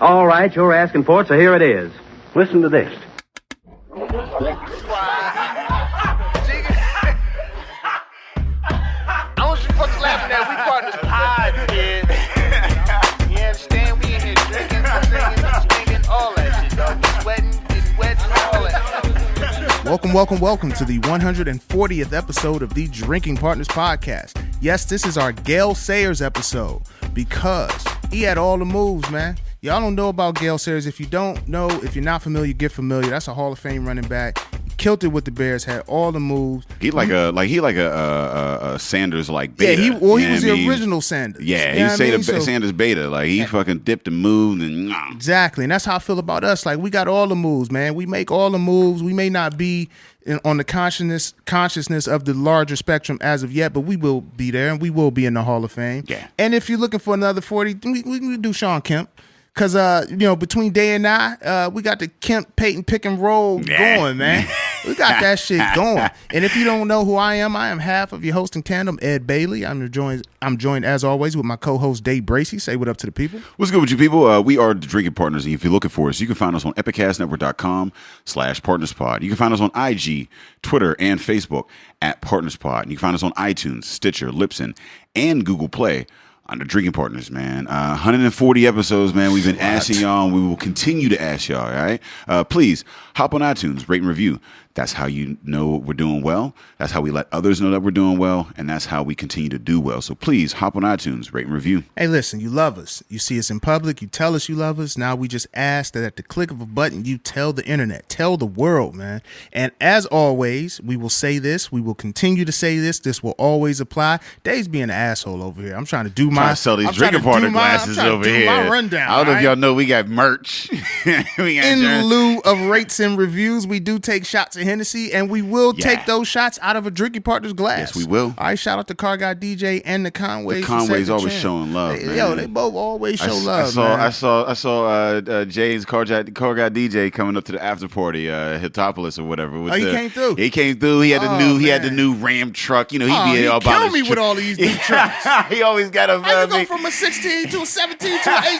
All right, you're asking for it, so here it is. Listen to this. I want you fucking laughing at we partners pod, kid. You understand? We in here drinking, singing, all that shit, dog. We sweating, getting wet, all that. Welcome to the 140th episode of the Drinking Partners Podcast. Yes, this is our Gale Sayers episode because he had all the moves, man. Y'all don't know about Gale Sayers. If you don't know, if you're not familiar, get familiar. That's a Hall of Fame running back. He killed it with the Bears, had all the moves. He like a Sanders like beta. Yeah, he was the original Sanders. Yeah, Sanders beta. Like he fucking dipped and moved and exactly. And that's how I feel about us. Like we got all the moves, man. We make all the moves. We may not be on the consciousness of the larger spectrum as of yet, but we will be there and we will be in the Hall of Fame. Yeah. And if you're looking for another 40, we can do Sean Kemp. Because, between Day and I, we got the Kemp Peyton pick and roll going, man. We got that shit going. And if you don't know who I am half of your hosting tandem, Ed Bailey. I'm joined, as always, with my co-host, Dave Bracey. Say what up to the people. What's good with you people? We are the Drinking Partners, and if you're looking for us, you can find us on epicastnetwork.com/partnerspod. You can find us on IG, Twitter, and Facebook at PartnersPod. And you can find us on iTunes, Stitcher, Libsyn, and Google Play under Drinking Partners, man. 140 episodes, man. We've been asking y'all, and we will continue to ask y'all, all right? Please, hop on iTunes, rate and review. That's how you know we're doing well. That's how we let others know that we're doing well, and that's how we continue to do well. So please, hop on iTunes, rate and review. Hey, listen, you love us. You see us in public. You tell us you love us. Now we just ask that at the click of a button, you tell the internet, tell the world, man. And as always, we will say this. We will continue to say this. This will always apply. Dave's being an asshole over here. I'm trying to do I sell these Drinking Partner glasses over here. My rundown. I don't know if y'all know we got merch. In lieu of rates and reviews, we do take shots of Hennessy, and we will take those shots out of a Drinking Partners glass. Yes, we will. All right, shout out to Car Guy DJ and the Conways. The Conways always showing love, man. Yo, they both always show love, man. I saw Jay's Car Guy DJ coming up to the after party, Hitopolis or whatever. He came through. He came through. He had the new Ram truck. You know, he all about kill me with all these new trucks. He always got a. How you go from a 16 to a 17 to an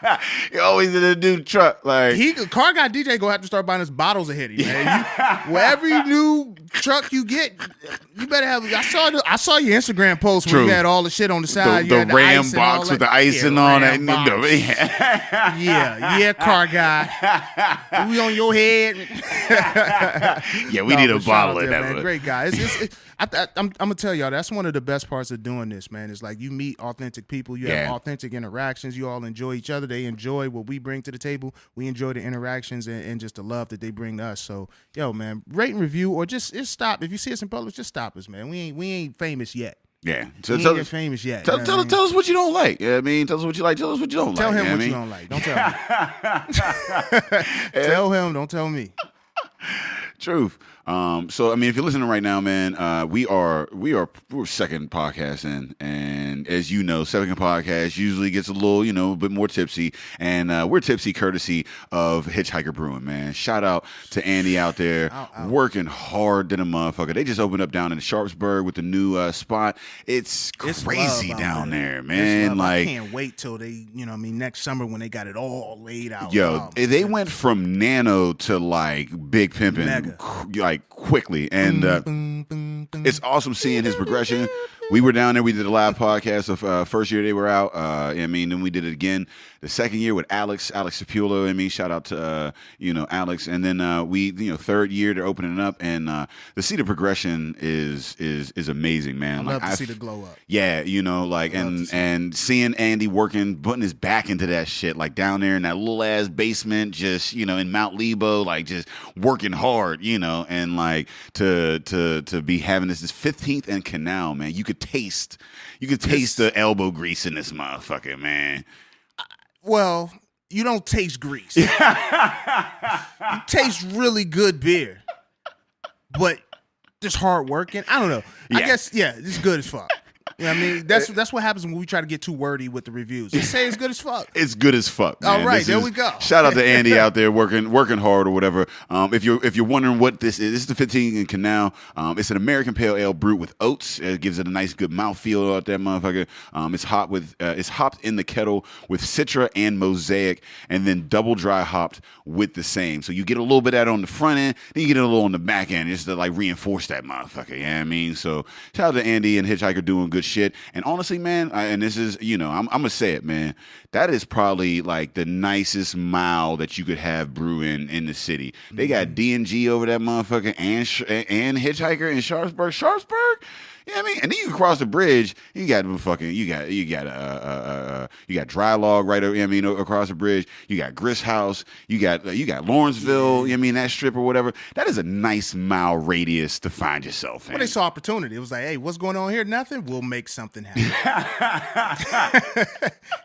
18? He always in a new truck. Like Car Guy DJ gonna have to start buying us bottles of Hitty, man. Wherever new truck you get, you better have. I saw your Instagram post where you had all the shit on the side. The Ram box with the ice and all that. Yeah, Car Guy. We on your head. Yeah, we need a bottle of that. Man. Great guy. I'm gonna tell y'all that's one of the best parts of doing this, man. Is like you meet authentic people, you have authentic interactions, you all enjoy each other. They enjoy what we bring to the table. We enjoy the interactions and just the love that they bring to us. So, yo, man, rate and review or just stop. If you see us in public, just stop us, man. We ain't famous yet. Yeah, so we ain't famous yet. Tell us what you don't like. Yeah, I mean, tell us what you like. Tell us what you don't tell like. Tell him what you don't like. Don't tell me. Tell him. Don't tell me. Truth. So I mean, if you're listening right now, man, we're second podcast in, and as you know, second podcast usually gets a little, bit more tipsy, and we're tipsy courtesy of Hitchhiker Brewing, man. Shout out to Andy out there working hard than a motherfucker. They just opened up down in Sharpsburg with the new spot. It's crazy down there, man. Like I can't wait till they, next summer when they got it all laid out. Yo, they went from nano to like big pimping, like quickly, and it's awesome seeing his progression. We were down there. We did a live podcast of first year they were out. Then we did it again the second year with Alex Sapula. Shout out to Alex. And then we third year they're opening it up, and to see the progression is amazing, man. I love to see the glow up. Yeah, and seeing Andy working, putting his back into that shit, like down there in that little ass basement, just in Mount Lebo, like just working hard, and like to be having this 15th and Canal, man. You could taste the elbow grease in this motherfucker, man. Well, you don't taste grease. You taste really good beer, but just hard working. I don't know. I guess, it's good as fuck. You know what I mean? That's what happens when we try to get too wordy with the reviews. Just say it's good as fuck. It's good as fuck, man. All right, there we go. Shout out to Andy out there working hard or whatever. If you're wondering what this is the 15 and Canal. It's an American Pale Ale brewed with oats. It gives it a nice good mouthfeel out there, motherfucker. It's hopped in the kettle with Citra and Mosaic, and then double dry hopped with the same. So you get a little bit of that on the front end, then you get a little on the back end, just to like reinforce that motherfucker. You know what I mean? So shout out to Andy and Hitchhiker doing good shit. And honestly, man, and this is, I'm gonna say it, man. That is probably like the nicest mile that you could have brewing in the city. They got D&G over that motherfucker and Hitchhiker in Sharpsburg. You know what I mean? And then you cross the bridge, you got Dry Log right over, you know what I mean, across the bridge. You got Grist House, you got Lawrenceville, you know what I mean, that strip or whatever. That is a nice mile radius to find yourself in. Well, they saw opportunity. It was like, hey, what's going on here? Nothing. We'll make something happen.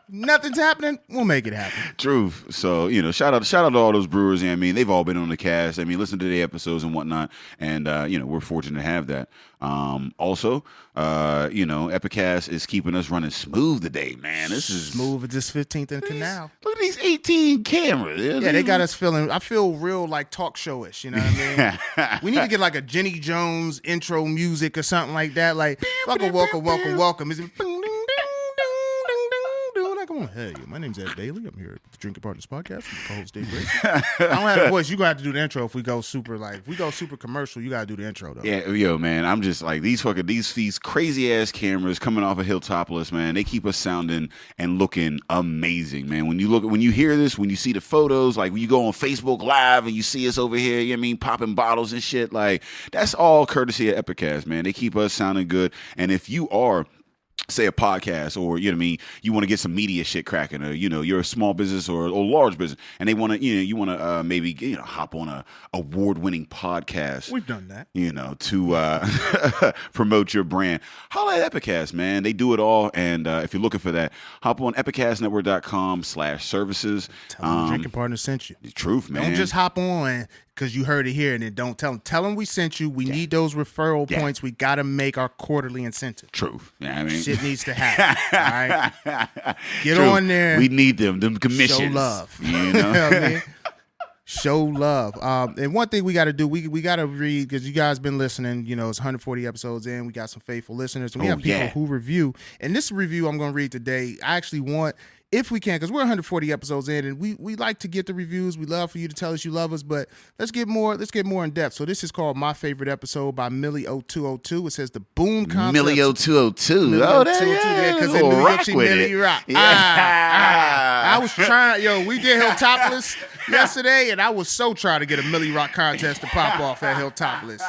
Nothing's happening. We'll make it happen. Truth. So, shout out to all those brewers. You know what I mean? They've all been on the cast. I mean, listen to the episodes and whatnot. And, we're fortunate to have that. Also, Epicast is keeping us running smooth today, man. This is smooth at this 15th and Canal. Look at these 18 cameras. Yeah, they got us feeling. I feel real like talk showish. You know what I mean? We need to get like a Jenny Jones intro music or something like that. Like, welcome. Is it? Come on, hey, my name's Ed Bailey. I'm here at the Drinking Partners Podcast. I'm the co-host Dave Grace. I don't have a voice. You gonna have to do the intro if we go super commercial. You gotta do the intro though. Yeah, yo, man. I'm just like these crazy ass cameras coming off of Hilltopless, man. They keep us sounding and looking amazing, man. When you hear this, when you see the photos, like when you go on Facebook Live and you see us over here, you know what I mean, popping bottles and shit, like that's all courtesy of Epicast, man. They keep us sounding good. And if you are, say, a podcast, or you want to get some media shit cracking, or you're a small business or large business, and they want to you want to maybe hop on a award-winning podcast. We've done that, to promote your brand. Holla at Epicast, man. They do it all, and if you're looking for that, hop on epicastnetwork.com/services. Tell them Drinking Partners sent you. The truth, man. Don't just hop on because you heard it here, and then don't tell them. Tell them we sent you. We need those referral points. We got to make our quarterly incentive. Truth. Yeah, I mean, shit needs to happen. All right, get on there. We need them commissions. Show love. You know what I mean? Show love. And one thing we got to do, we got to read, because you guys been listening. It's 140 episodes in. We got some faithful listeners, and we have people who review. And this review I'm going to read today, I actually want, if we can, because we're 140 episodes in, and we like to get the reviews. We love for you to tell us you love us, but let's get more in depth. So this is called My Favorite Episode by Millie0202. It says the boom concept. Millie0202. Oh, that's because in New York she Millie Rock. I was trying, we did Hilltopless yesterday, and I was so trying to get a Millie Rock contest to pop off at Hilltopless.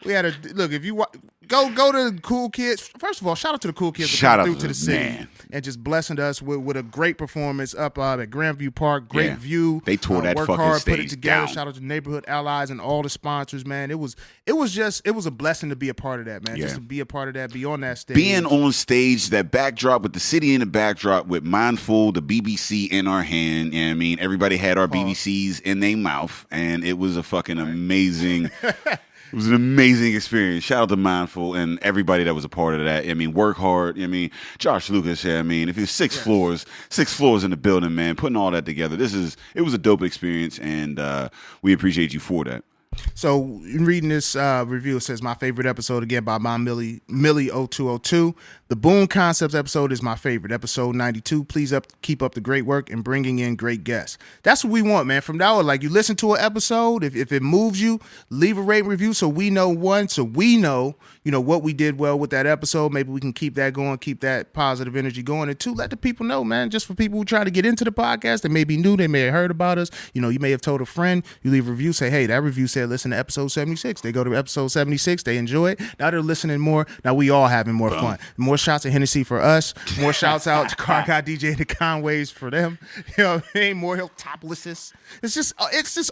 We had look, if you go to the Cool Kids. First of all, shout out to the Cool Kids for coming through to the city and just blessing us with a great performance up at Grandview Park. Great view. They tore that fucking hard, stage put it together. down. Shout out to Neighborhood Allies and all the sponsors, man. It was a blessing to be a part of that, man. Just to be a part of that, be on that stage. Being on stage, that backdrop with the city in the backdrop, with Mindful, the BBC in our hand. You know what I mean? Everybody had our BBCs in their mouth, and it was a fucking amazing. It was an amazing experience. Shout out to Mindful and everybody that was a part of that. I mean, work hard. I mean, Josh Lucas. I mean, if it's six floors in the building, man, putting all that together. It was a dope experience, and we appreciate you for that. So, in reading this review, it says my favorite episode again by my Millie0202. The Boom Concepts episode is my favorite. Episode 92. Please keep up the great work and bringing in great guests. That's what we want, man. From now on, like, you listen to an episode, if it moves you, leave a rate and review so we know what we did well with that episode. Maybe we can keep that going, keep that positive energy going. And two, let the people know, man, just for people who try to get into the podcast, they may be new, they may have heard about us. You may have told a friend, you leave a review, say, hey, that review said listen to episode 76. They go to episode 76, they enjoy it. Now they're listening more. Now we all having more fun. More shots of Hennessy for us. More shouts out to Car Guy DJ and the Conways for them. You know what I mean? More Hilltoplesses. It's just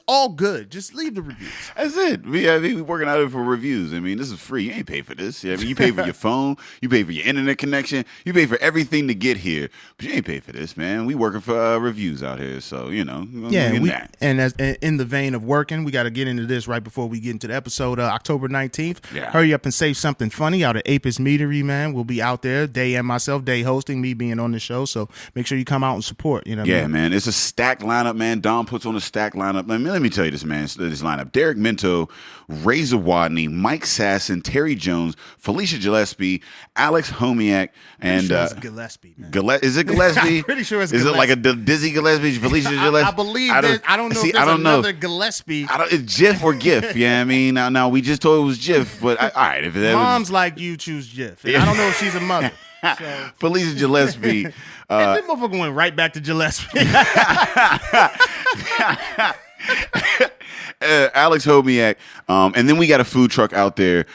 all good. Just leave the reviews. That's it. We working out for reviews. I mean, this is free. You ain't pay for this. I mean, you pay for your phone. You pay for your internet connection. You pay for everything to get here. But you ain't pay for this, man. We working for reviews out here. So, and as in the vein of working, we got to get into this this right before we get into the episode. October 19th. Yeah. Hurry up and say something funny out at Apis Meadery, man. We'll be out there. Day and myself, Day hosting, me being on the show. So make sure you come out and support. You know what I mean? Man. It's a stacked lineup, man. Dom puts on a stacked lineup. Let me tell you this, man. This lineup: Derek Minto, Razor Wadney, Mike Sasson, Terry Jones, Felicia Gillespie, Alex Homiak, and Gillespie, man. Is it Gillespie? I'm pretty sure it's Is Gillespie. it like a Dizzy Gillespie, Felicia Gillespie? I believe I don't know if there's another Gillespie. It's Jif or Gif. Yeah, I mean, now we just told it was Jif, but all right. If it Mom's like you, choose Jif. And I don't know if she's a mother. So. Felicia Gillespie. And that motherfucker went right back to Gillespie. Alex Homiak, and then we got a food truck out there.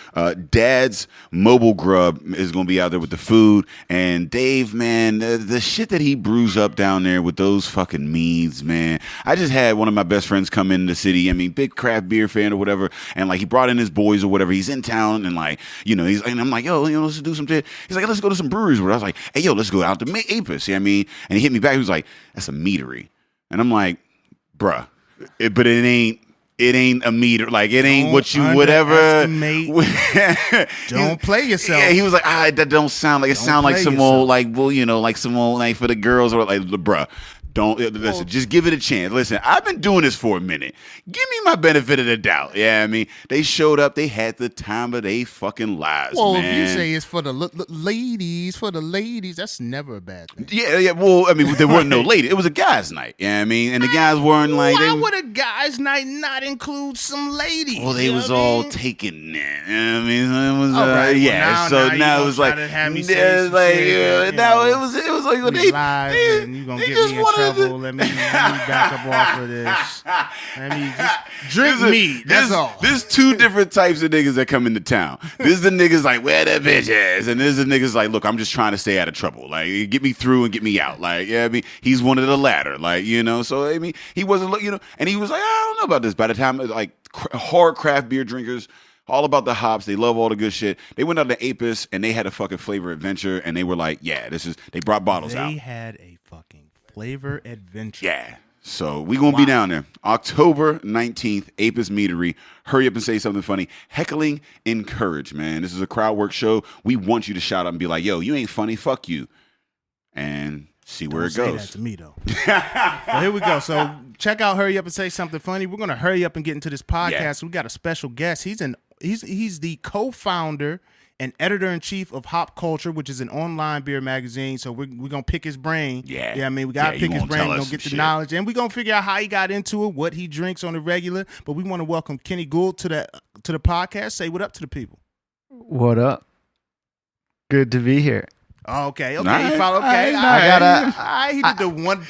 Dad's Mobile Grub is going to be out there with the food. And Dave, man, the shit that he brews up down there with those fucking meads, man. I just had one of my best friends come into the city. I mean, big craft beer fan or whatever. And like he brought in his boys or whatever. He's in town and like, and I'm like, yo, let's do some shit. He's like, let's go to some breweries. I was like, hey, yo, let's go out to Apis. You know what I mean? And he hit me back. He was like, that's a meadery. And I'm like, bruh, but it ain't. It ain't a meter, like it ain't what you whatever. Don't play yourself. Yeah, he was like, that don't sound like it. Sound like some old, like like some old like for the girls or like, bruh. Don't listen. Just give it a chance. Listen, I've been doing this for a minute. Give me my benefit of the doubt. Yeah, I mean, they showed up. They had the time of they fucking lives. Well, man. if you say it's for the ladies, that's never a bad thing. Yeah. Well, I mean, there weren't no ladies. It was a guys' night. Yeah, I mean, and the guys weren't like. Why would a guys' night not include some ladies? Well, they was all taken. You know what I mean, it was Well, so now it was like, now it was like they you gonna get me in trouble. Let me back up off of this. Let me just drink meat. That's all. There's two different types of niggas that come into town. This is the niggas like, where the bitches? And this is the niggas like, look, I'm just trying to stay out of trouble. Like, get me through and get me out. Like, yeah, I mean, he's one of the latter. Like, so I mean, he wasn't, and he was like, I don't know about this. By the time, like, hard craft beer drinkers, all about the hops. They love all the good shit. They went out to Apis and they had a fucking flavor adventure and they were like, yeah, they brought bottles out. They had a fucking flavor adventure. Yeah. So we going to be down there. October 19th, Apis Meadery. Hurry up and say something funny. Heckling encouraged, man. This is a crowd work show. We want you to shout out and be like, yo, you ain't funny. Fuck you. And see where it goes. Say that to me, though. Well, here we go. So check out Hurry Up and Say Something Funny. We're going to hurry up and get into this podcast. Yeah. We got a special guest. He's the co-founder and editor-in-chief of Hop Culture, which is an online beer magazine. So we're going to pick his brain. Yeah. Yeah, I mean, we got to pick his brain. We're going to get the knowledge. And we're going to figure out how he got into it, what he drinks on the regular. But we want to welcome Kenny Gould to the podcast. Say what up to the people. What up? Good to be here. Oh, okay. Nice. You follow. Okay, he did the one.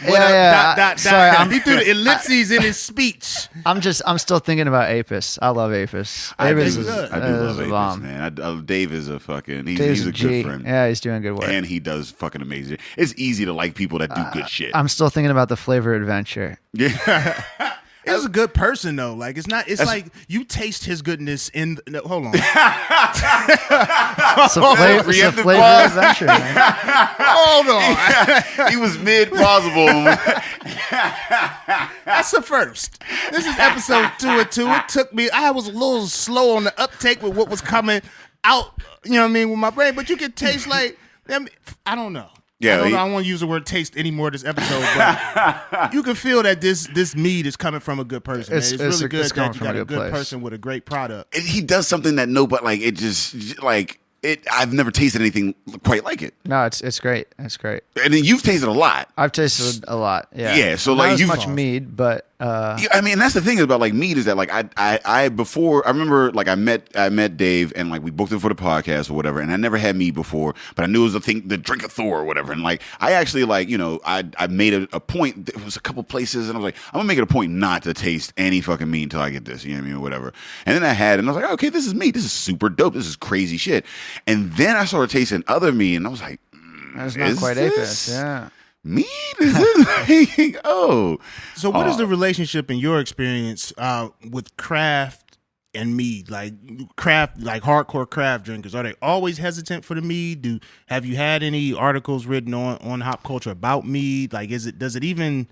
Sorry, he threw the ellipses in his speech. I'm still thinking about Apis. I love Apis. I do Apis love Apis, man. Dave is a fucking. He's a good friend. Yeah, he's doing good work, and he does fucking amazing. It's easy to like people that do good shit. I'm still thinking about the flavor adventure. Yeah. He's a good person though. Like it's like you taste his goodness in. Hold on. It's a flavor adventure, man. Hold on. He was mid-plausible. That's the first. This is episode 2 of 2. It took me. I was a little slow on the uptake with what was coming out. You know what I mean with my brain, but you can taste like. I don't know. Yeah, I don't want to use the word taste anymore this episode, but you can feel that this mead is coming from a good person. It's really good that you got a good person with a great product. He does something that nobody, like, it just, like, I've never tasted anything quite like it. No, it's great. It's great. And then you've tasted a lot. I've tasted a lot. Yeah. Yeah. So not like as much mead, but I mean, that's the thing about like mead is that like I before I remember like I met Dave and like we booked him for the podcast or whatever, and I never had mead before, but I knew it was the drink of Thor or whatever, and like I actually like I made a point. There was a couple places, and I was like, I'm gonna make it a point not to taste any fucking mead until I get this, you know what I mean, or whatever. And then I had it, and I was like, okay, this is mead. This is super dope. This is crazy shit. And then I started tasting other mead, and I was like, that's not quite Apis, yeah. Mead? Is this like, oh. So what is the relationship in your experience with craft and mead? Like craft, like hardcore craft drinkers, are they always hesitant for the mead? Have you had any articles written on Hop Culture about mead? Like, does it even?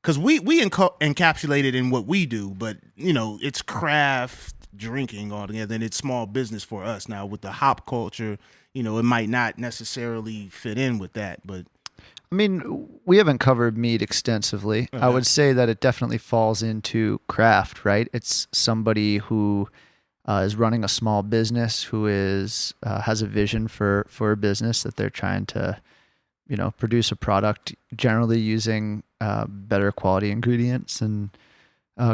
because we encapsulate it in what we do, but it's craft drinking altogether, and it's small business for us now with the hop culture. It might not necessarily fit in with that, but I mean, we haven't covered mead extensively. I would say that it definitely falls into craft, right? It's somebody who is running a small business, who is has a vision for a business that they're trying to, produce a product, generally using better quality ingredients and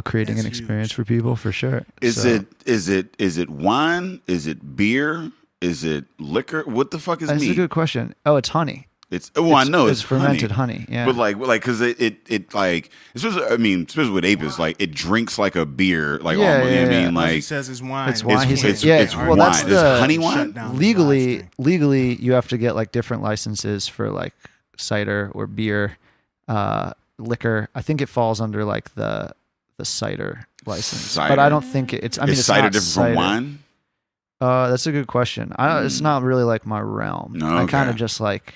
creating an experience for people, for sure. Is it wine? Is it beer? Is it liquor? What the fuck is mead? That's a good question. Oh, it's honey. I know it's fermented honey. Yeah, but like, because it like, especially with ape is like it drinks like a beer, like almost. Yeah. I mean, like he says it's wine. It's wine. It's well, wine. that's It's the honey wine. Legally, you have to get like different licenses for like cider or beer, liquor. I think it falls under like the cider license, but I don't think it's. I mean, it's cider not different cider. from wine. That's a good question. It's not really like my realm. No, I kind okay. of just like.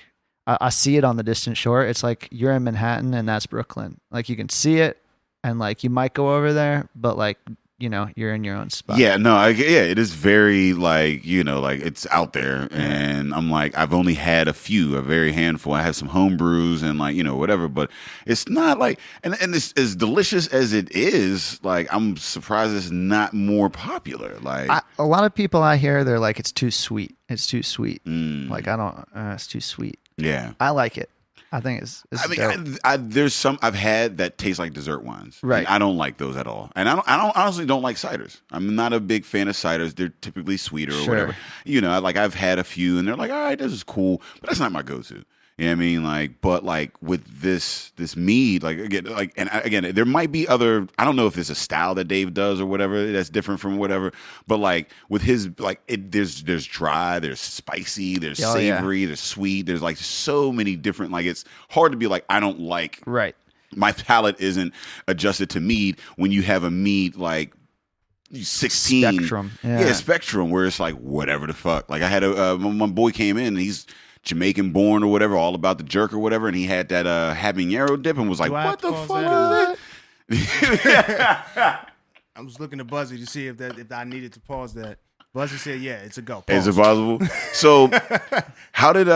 I see it on the distant shore. It's like you're in Manhattan and that's Brooklyn. Like you can see it and like you might go over there, but like, you're in your own spot. Yeah, no, it is very like, like it's out there. And I'm like, I've only had a very handful. I had some home brews and like, whatever, but it's not like, and it's as delicious as it is, like, I'm surprised it's not more popular. Like a lot of people I hear, they're like, it's too sweet. It's too sweet. Like, it's too sweet. Yeah, I like it. I think it's there's some I've had that taste like dessert wines. Right. And I don't like those at all. And I don't honestly don't like ciders. I'm not a big fan of ciders. They're typically sweeter or whatever. I've had a few and they're like, all right, this is cool, but that's not my go-to. You know what I mean? Like, but like with this mead, like again, there might be other. I don't know if there's a style that Dave does or whatever that's different from whatever. But like with his, like there's dry, there's spicy, there's savory, there's sweet. There's like so many different. Like it's hard to be like I don't like. Right. My palate isn't adjusted to mead when you have a mead like 16 spectrum. Spectrum where it's like whatever the fuck. Like I had my boy came in and he's Jamaican born or whatever, all about the jerk or whatever, and he had that habanero dip and was like, "What the fuck is that?" I was looking at Buzzy to see if I needed to pause that. Buzzy said, "Yeah, it's a go." Is it possible? So, how did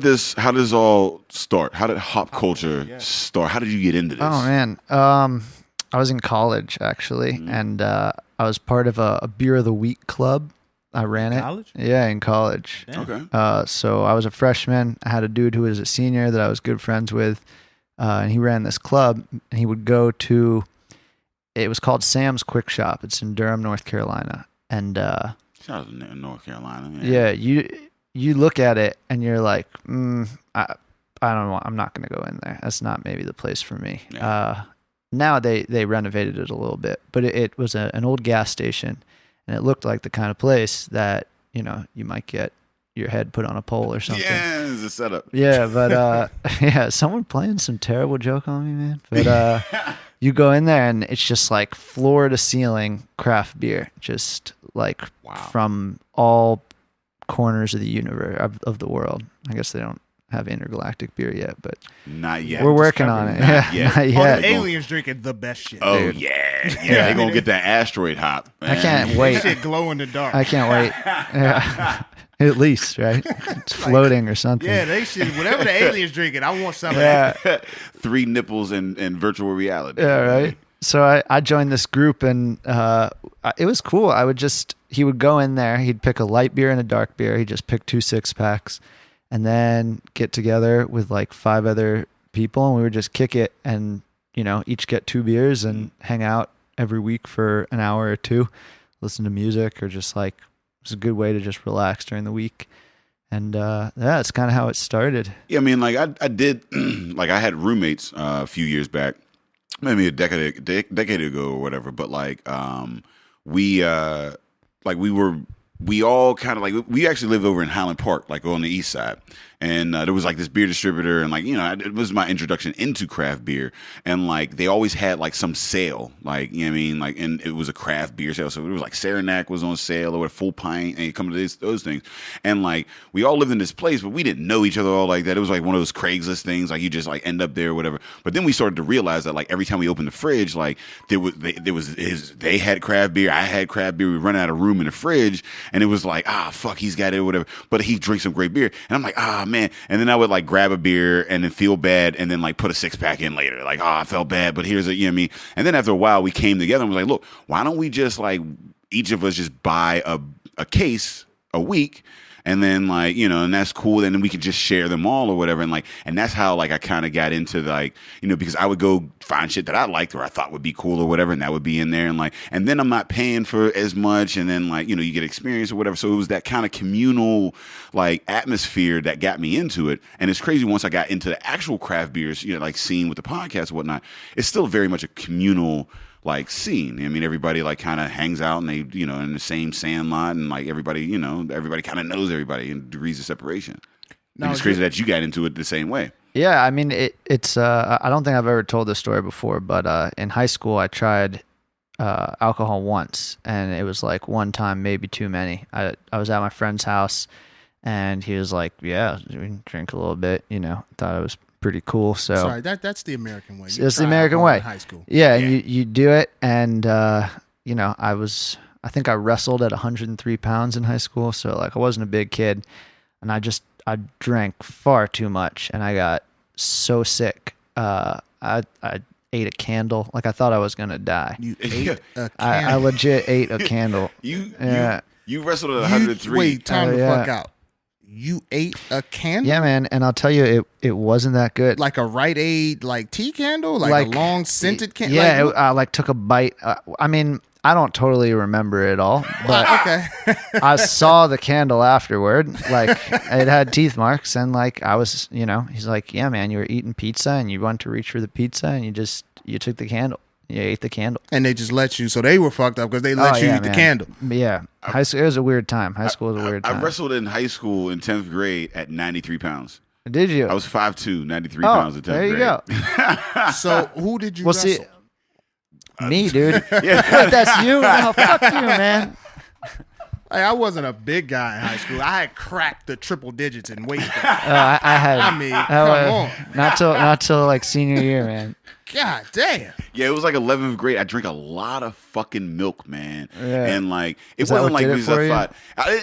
this all start? How did hop culture start? How did you get into this? Oh man, I was in college actually, and I was part of a beer of the week club. I ran it. College? Yeah, in college. Damn. Okay. So I was a freshman. I had a dude who was a senior that I was good friends with, and he ran this club. And he would go to. It was called Sam's Quick Shop. It's in Durham, North Carolina, and shout out to North Carolina. Yeah, you look at it and you're like, I don't know. I'm not going to go in there. That's not maybe the place for me. Yeah. Now they renovated it a little bit, but it was an old gas station. And it looked like the kind of place that, you might get your head put on a pole or something. Yeah, it's a setup. Yeah, but someone playing some terrible joke on me, man. But you go in there and it's just like floor to ceiling craft beer, just like from all corners of the universe of the world. I guess they don't have intergalactic beer yet, but not yet. We're working on it. Not yet. Not yet. The aliens drinking the best shit. Oh dude. yeah. They're gonna get that asteroid hop. Man. I can't wait. Shit glow in the dark. I can't wait. Yeah. At least, right? It's floating or something. Yeah, they should. Whatever the aliens drinking, I want some of Yeah. that. 3 nipples in virtual reality. Yeah, right. So I joined this group and it was cool. He would go in there, he'd pick a light beer and a dark beer. He'd just pick 2 6-packs and then get together with like 5 other people and we would just kick it and, each get 2 beers and hang out every week for an hour or 2, listen to music or just like, it's a good way to just relax during the week. And it's kind of how it started. Yeah, I mean, like I did, like I had roommates a few years back, maybe a decade ago or whatever. But like, we all kind of like we actually lived over in Highland Park, like on the east side, and there was like this beer distributor, and like, you know, it was my introduction into craft beer, and like they always had like some sale, like, you know what I mean, like, and it was a craft beer sale, so it was like Saranac was on sale or a full pint, and you come to those things, and like we all lived in this place, but we didn't know each other all like that. It was like one of those Craigslist things, like you just like end up there or whatever. But then we started to realize that like every time we opened the fridge, like they had craft beer, I had craft beer, we run out of room in the fridge, and it was like, fuck, he's got it or whatever, but he drinks some great beer, and I'm like, man, and then I would like grab a beer and then feel bad and then like put a 6-pack in later, like, I felt bad, but here's a, you know what I mean, and then after a while we came together and was like, look, why don't we just like each of us just buy a case a week, and then like, you know, and that's cool, and then we could just share them all or whatever, and like, and that's how like I kind of got into like, you know, because I would go find shit that I liked or I thought would be cool or whatever, and that would be in there, and like, and then I'm not paying for as much, and then like, you know, you get experience or whatever, so it was that kind of communal like atmosphere that got me into it. And it's crazy, once I got into the actual craft beers, you know, like scene with the podcast and whatnot, it's still very much a communal like scene. I mean, everybody like kind of hangs out, and they, you know, in the same sandlot, and like everybody, you know, everybody kind of knows everybody in degrees of separation. And it's crazy that you got into it the same way. Yeah, I mean, it's I don't think I've ever told this story before, but in high school I tried alcohol once, and it was like one time, maybe too many. I was at my friend's house, and he was like, "Yeah, we can drink a little bit," you know. Thought it was pretty cool. So sorry, that's the American way. It's the American way. In high school. Yeah, and you do it, and you know, I think I wrestled at 103 pounds in high school, so like I wasn't a big kid, and I drank far too much, and I got so sick. I ate a candle, like I thought I was gonna die. You ate a candle. I legit ate a candle. You wrestled at 103. Wait, time the fuck out. You ate a candle? Yeah, man, and I'll tell you, it wasn't that good. Like a Rite Aid, like tea candle, like a long scented candle. Yeah, I like took a bite. I mean, I don't totally remember it all, but okay. I saw the candle afterward. Like it had teeth marks, and like I was, you know, he's like, "Yeah, man, you were eating pizza, and you went to reach for the pizza, and you took the candle." You ate the candle. And they just let you. So they were fucked up because they let you eat the candle. Yeah. High school, it was a weird time. High school was a weird time. I wrestled in high school in 10th grade at 93 pounds. Did you? I was 5'2", 93 pounds in 10th grade. There you go. So who did you wrestle? See, me, dude. Yeah. That's you? No, fuck you, man. Hey, I wasn't a big guy in high school. I had cracked the triple digits in weight. I had. I mean, come on. Not till like senior year, man. God damn. Yeah, it was like 11th grade. I drank a lot of fucking milk, man. Yeah. And like, it wasn't like because I thought,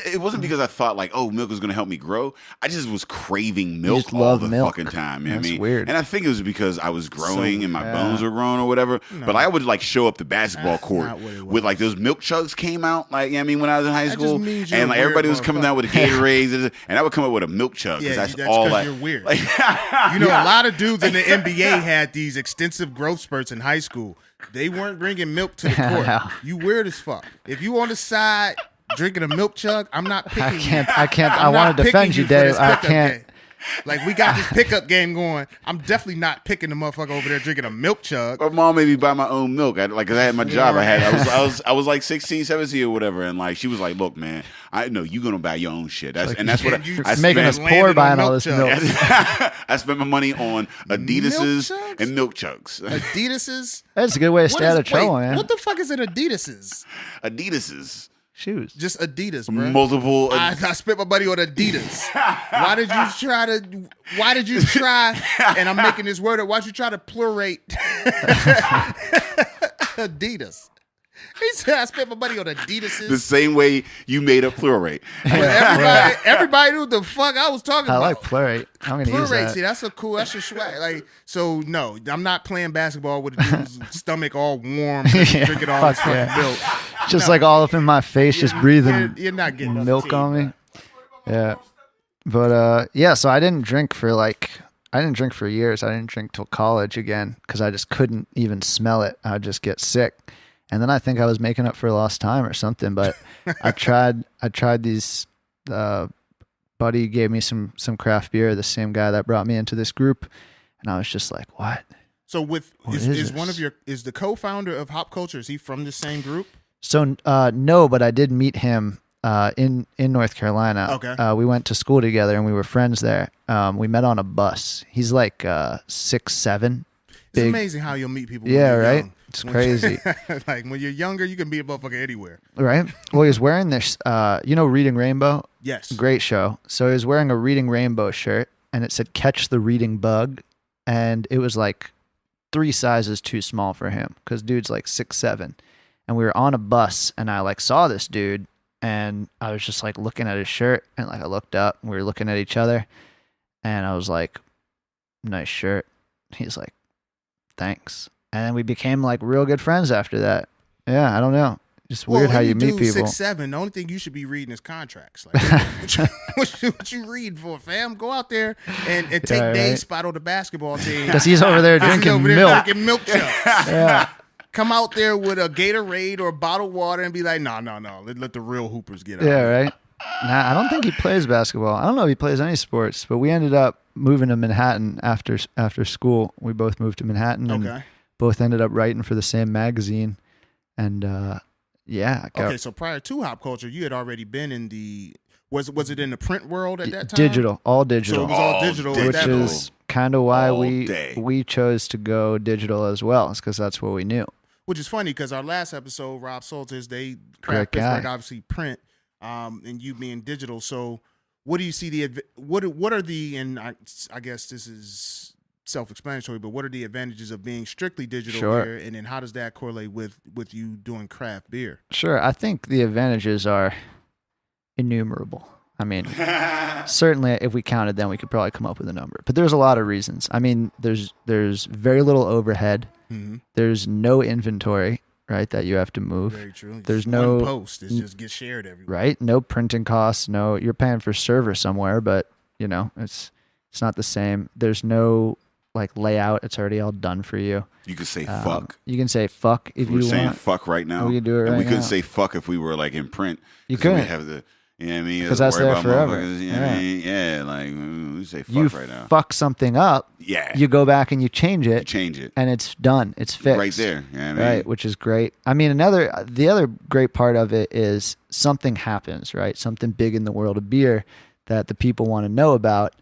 it wasn't because I thought like, oh, milk was going to help me grow. I just was craving milk all the fucking time. You know what I mean? Weird. And I think it was because I was growing and my bones were growing or whatever. No. But I would like show up the basketball court with like those milk chugs came out, like, you know what I mean, when I was in high school. And like everybody was coming out with Gatorades, and I would come up with a milk chug because that's all like. You're weird. Like, you know, a lot of dudes in the NBA had these extensive growth spurts in high school. They weren't bringing milk to the court. You weird as fuck. If you on the side drinking a milk chug, I'm not picking you. I can't. I want to defend you, Dave. I can't. Like, we got this pickup game going. I'm definitely not picking the motherfucker over there drinking a milk chug. My mom made me buy my own milk. Cause I had my job. I was like 16, 17 or whatever, and like she was like, "Look, man, I know you gonna buy your own shit." That's making us poor buying all this milk. I spent my money on Adidas's and milk chugs. Adidas's. That's a good way to stay out of trouble, man. What the fuck is an Adidas's? Adidas's. Shoes. Just Adidas, bro. Multiple. I spent my money on Adidas. Why did you try? And I'm making this word up. Why'd you try to plurate Adidas? He said I spent my money on Adidas. The same way you made up plurate. But everybody knew what the fuck I was talking about. I like plurate. I'm gonna use that. See, that's a swag. Like, so no, I'm not playing basketball with a dude's stomach all warm, drinking all this fucking milk. Just like all up in my face, just breathing. You're not getting milk on me. Yeah, but so I didn't drink for years. I didn't drink till college again because I just couldn't even smell it. I'd just get sick. And then I think I was making up for lost time or something, but I tried these, buddy gave me some craft beer, the same guy that brought me into this group. And I was just like, what? So is the co-founder of Hop Culture, is he from the same group? So, no, but I did meet him in North Carolina. Okay. We went to school together and we were friends there. We met on a bus. He's like 6'7". It's amazing how you'll meet people. Yeah, when you're right. young. It's crazy. Like when you're younger, you can meet a motherfucker anywhere. Right. Well, he was wearing this. Reading Rainbow. Yes. Great show. So he was wearing a Reading Rainbow shirt, and it said "Catch the Reading Bug," and it was like 3 sizes too small for him because dude's like 6'7", and we were on a bus, and I like saw this dude, and I was just like looking at his shirt, and like I looked up, and we were looking at each other, and I was like, "Nice shirt." He's like, "Thanks." And then we became like real good friends after that. Yeah, I don't know. Just weird how you meet people. 6'7", the only thing you should be reading is contracts. Like, what you reading for, fam? Go out there and take Dave's spot on the basketball team. Because he's over there drinking milk. Drinking milk chugs. Yeah. Come out there with a Gatorade or a bottle of water and be like, no. Let the real hoopers get out. Yeah, right. Nah, I don't think he plays basketball. I don't know if he plays any sports, but we ended up moving to Manhattan after school. We both moved to Manhattan and both ended up writing for the same magazine. And okay, so prior to Hop Culture, you had already been in the was it in the print world at that time? Digital, all digital. So it was all digital, which is kind of why day. we chose to go digital as well. It's because that's what we knew. Which is funny because our last episode, Rob Soltis, they Great guy. Pittsburgh obviously print, and you being digital. So what do you see what are the, and I guess this is self-explanatory, but what are the advantages of being strictly digital here, and then how does that correlate with you doing craft beer? Sure, I think the advantages are innumerable. I mean, certainly if we counted them, we could probably come up with a number. But there's a lot of reasons. I mean, there's very little overhead. Mm-hmm. There's no inventory, right, that you have to move. Very true. There's no one post. It just gets shared everywhere. Right? No printing costs. No, you're paying for server somewhere, but it's not the same. There's no like layout. It's already all done for you. You can say fuck. You can say fuck if you want. We're saying fuck right now. We can do it right now. And we couldn't say fuck if we were like in print. You couldn't. We have the, you know what I mean? Because that's there forever. You know what I mean? Yeah, like we say fuck you right now. Fuck something up. Yeah. You go back and you change it. And it's done. It's fixed. Right there. You know what I mean? Right, which is great. I mean, the other great part of it is something happens, right? Something big in the world of beer that the people want to know about.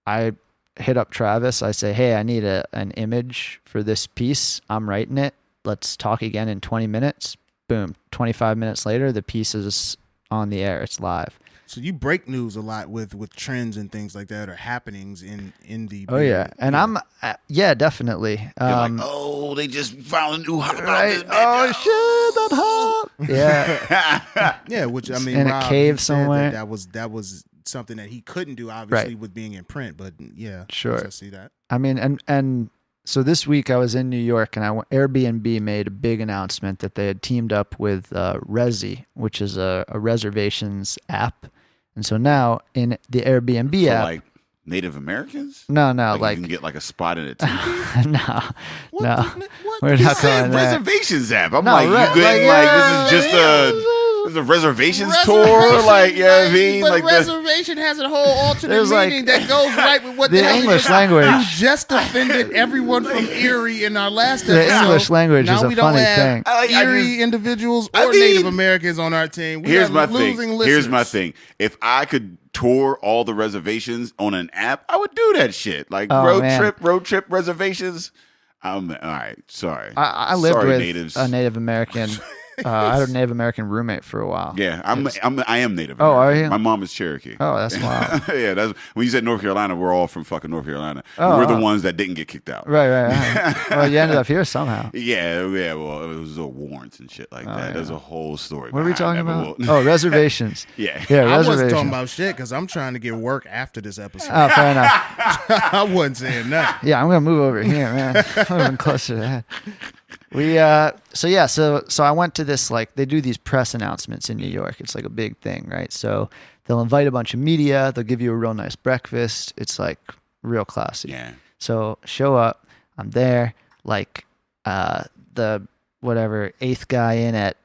I hit up Travis. I say, hey, I need an image for this piece. I'm writing it. Let's talk again in 20 minutes. Boom. 25 minutes later, the piece is on the air. It's live. So you break news a lot with trends and things like that or happenings in the beer. Oh, yeah. And I'm, definitely. You're like, they just found a new hot right? Oh, shit, that hot. Yeah. Yeah, which, I mean, in Rob, a cave somewhere. That was something that he couldn't do, obviously, with being in print. But yeah, sure. I see that. I mean, and so this week I was in New York, and Airbnb made a big announcement that they had teamed up with Resi, which is a reservations app. And so now in the Airbnb app, like Native Americans? No, like you can get like a spot in it. No. We're not going there. Reservations app. I'm no, like, you good? Like this is just a reservations tour, like, you know what I mean? But like reservation has a whole alternate meaning that goes right with what the English language. You just offended everyone from Erie in our last episode. The English language is a funny thing. Erie individuals or Native Americans on our team. Here's my thing. If I could tour all the reservations on an app, I would do that shit. Like road trip reservations. All right. Sorry. I lived with natives. A Native American. I had a Native American roommate for a while. Yeah, I am Native American. Oh, are you? My mom is Cherokee. Oh, that's wild. Yeah, that's when you said North Carolina, we're all from fucking North Carolina. We're the ones that didn't get kicked out. Right. Well, you ended up here somehow. Yeah. Well, it was warrants and shit like that. Yeah. There's a whole story. What are we talking about? Reservations. Yeah, I wasn't talking about shit because I'm trying to get work after this episode. Oh, fair enough. I wasn't saying nothing. Yeah, I'm gonna move over here, man. I'm moving closer to that. So I went to this, like, they do these press announcements in New York. It's like a big thing, right? So they'll invite a bunch of media. They'll give you a real nice breakfast. It's like real classy. Yeah. So show up. I'm there. Like the whatever 8th guy in at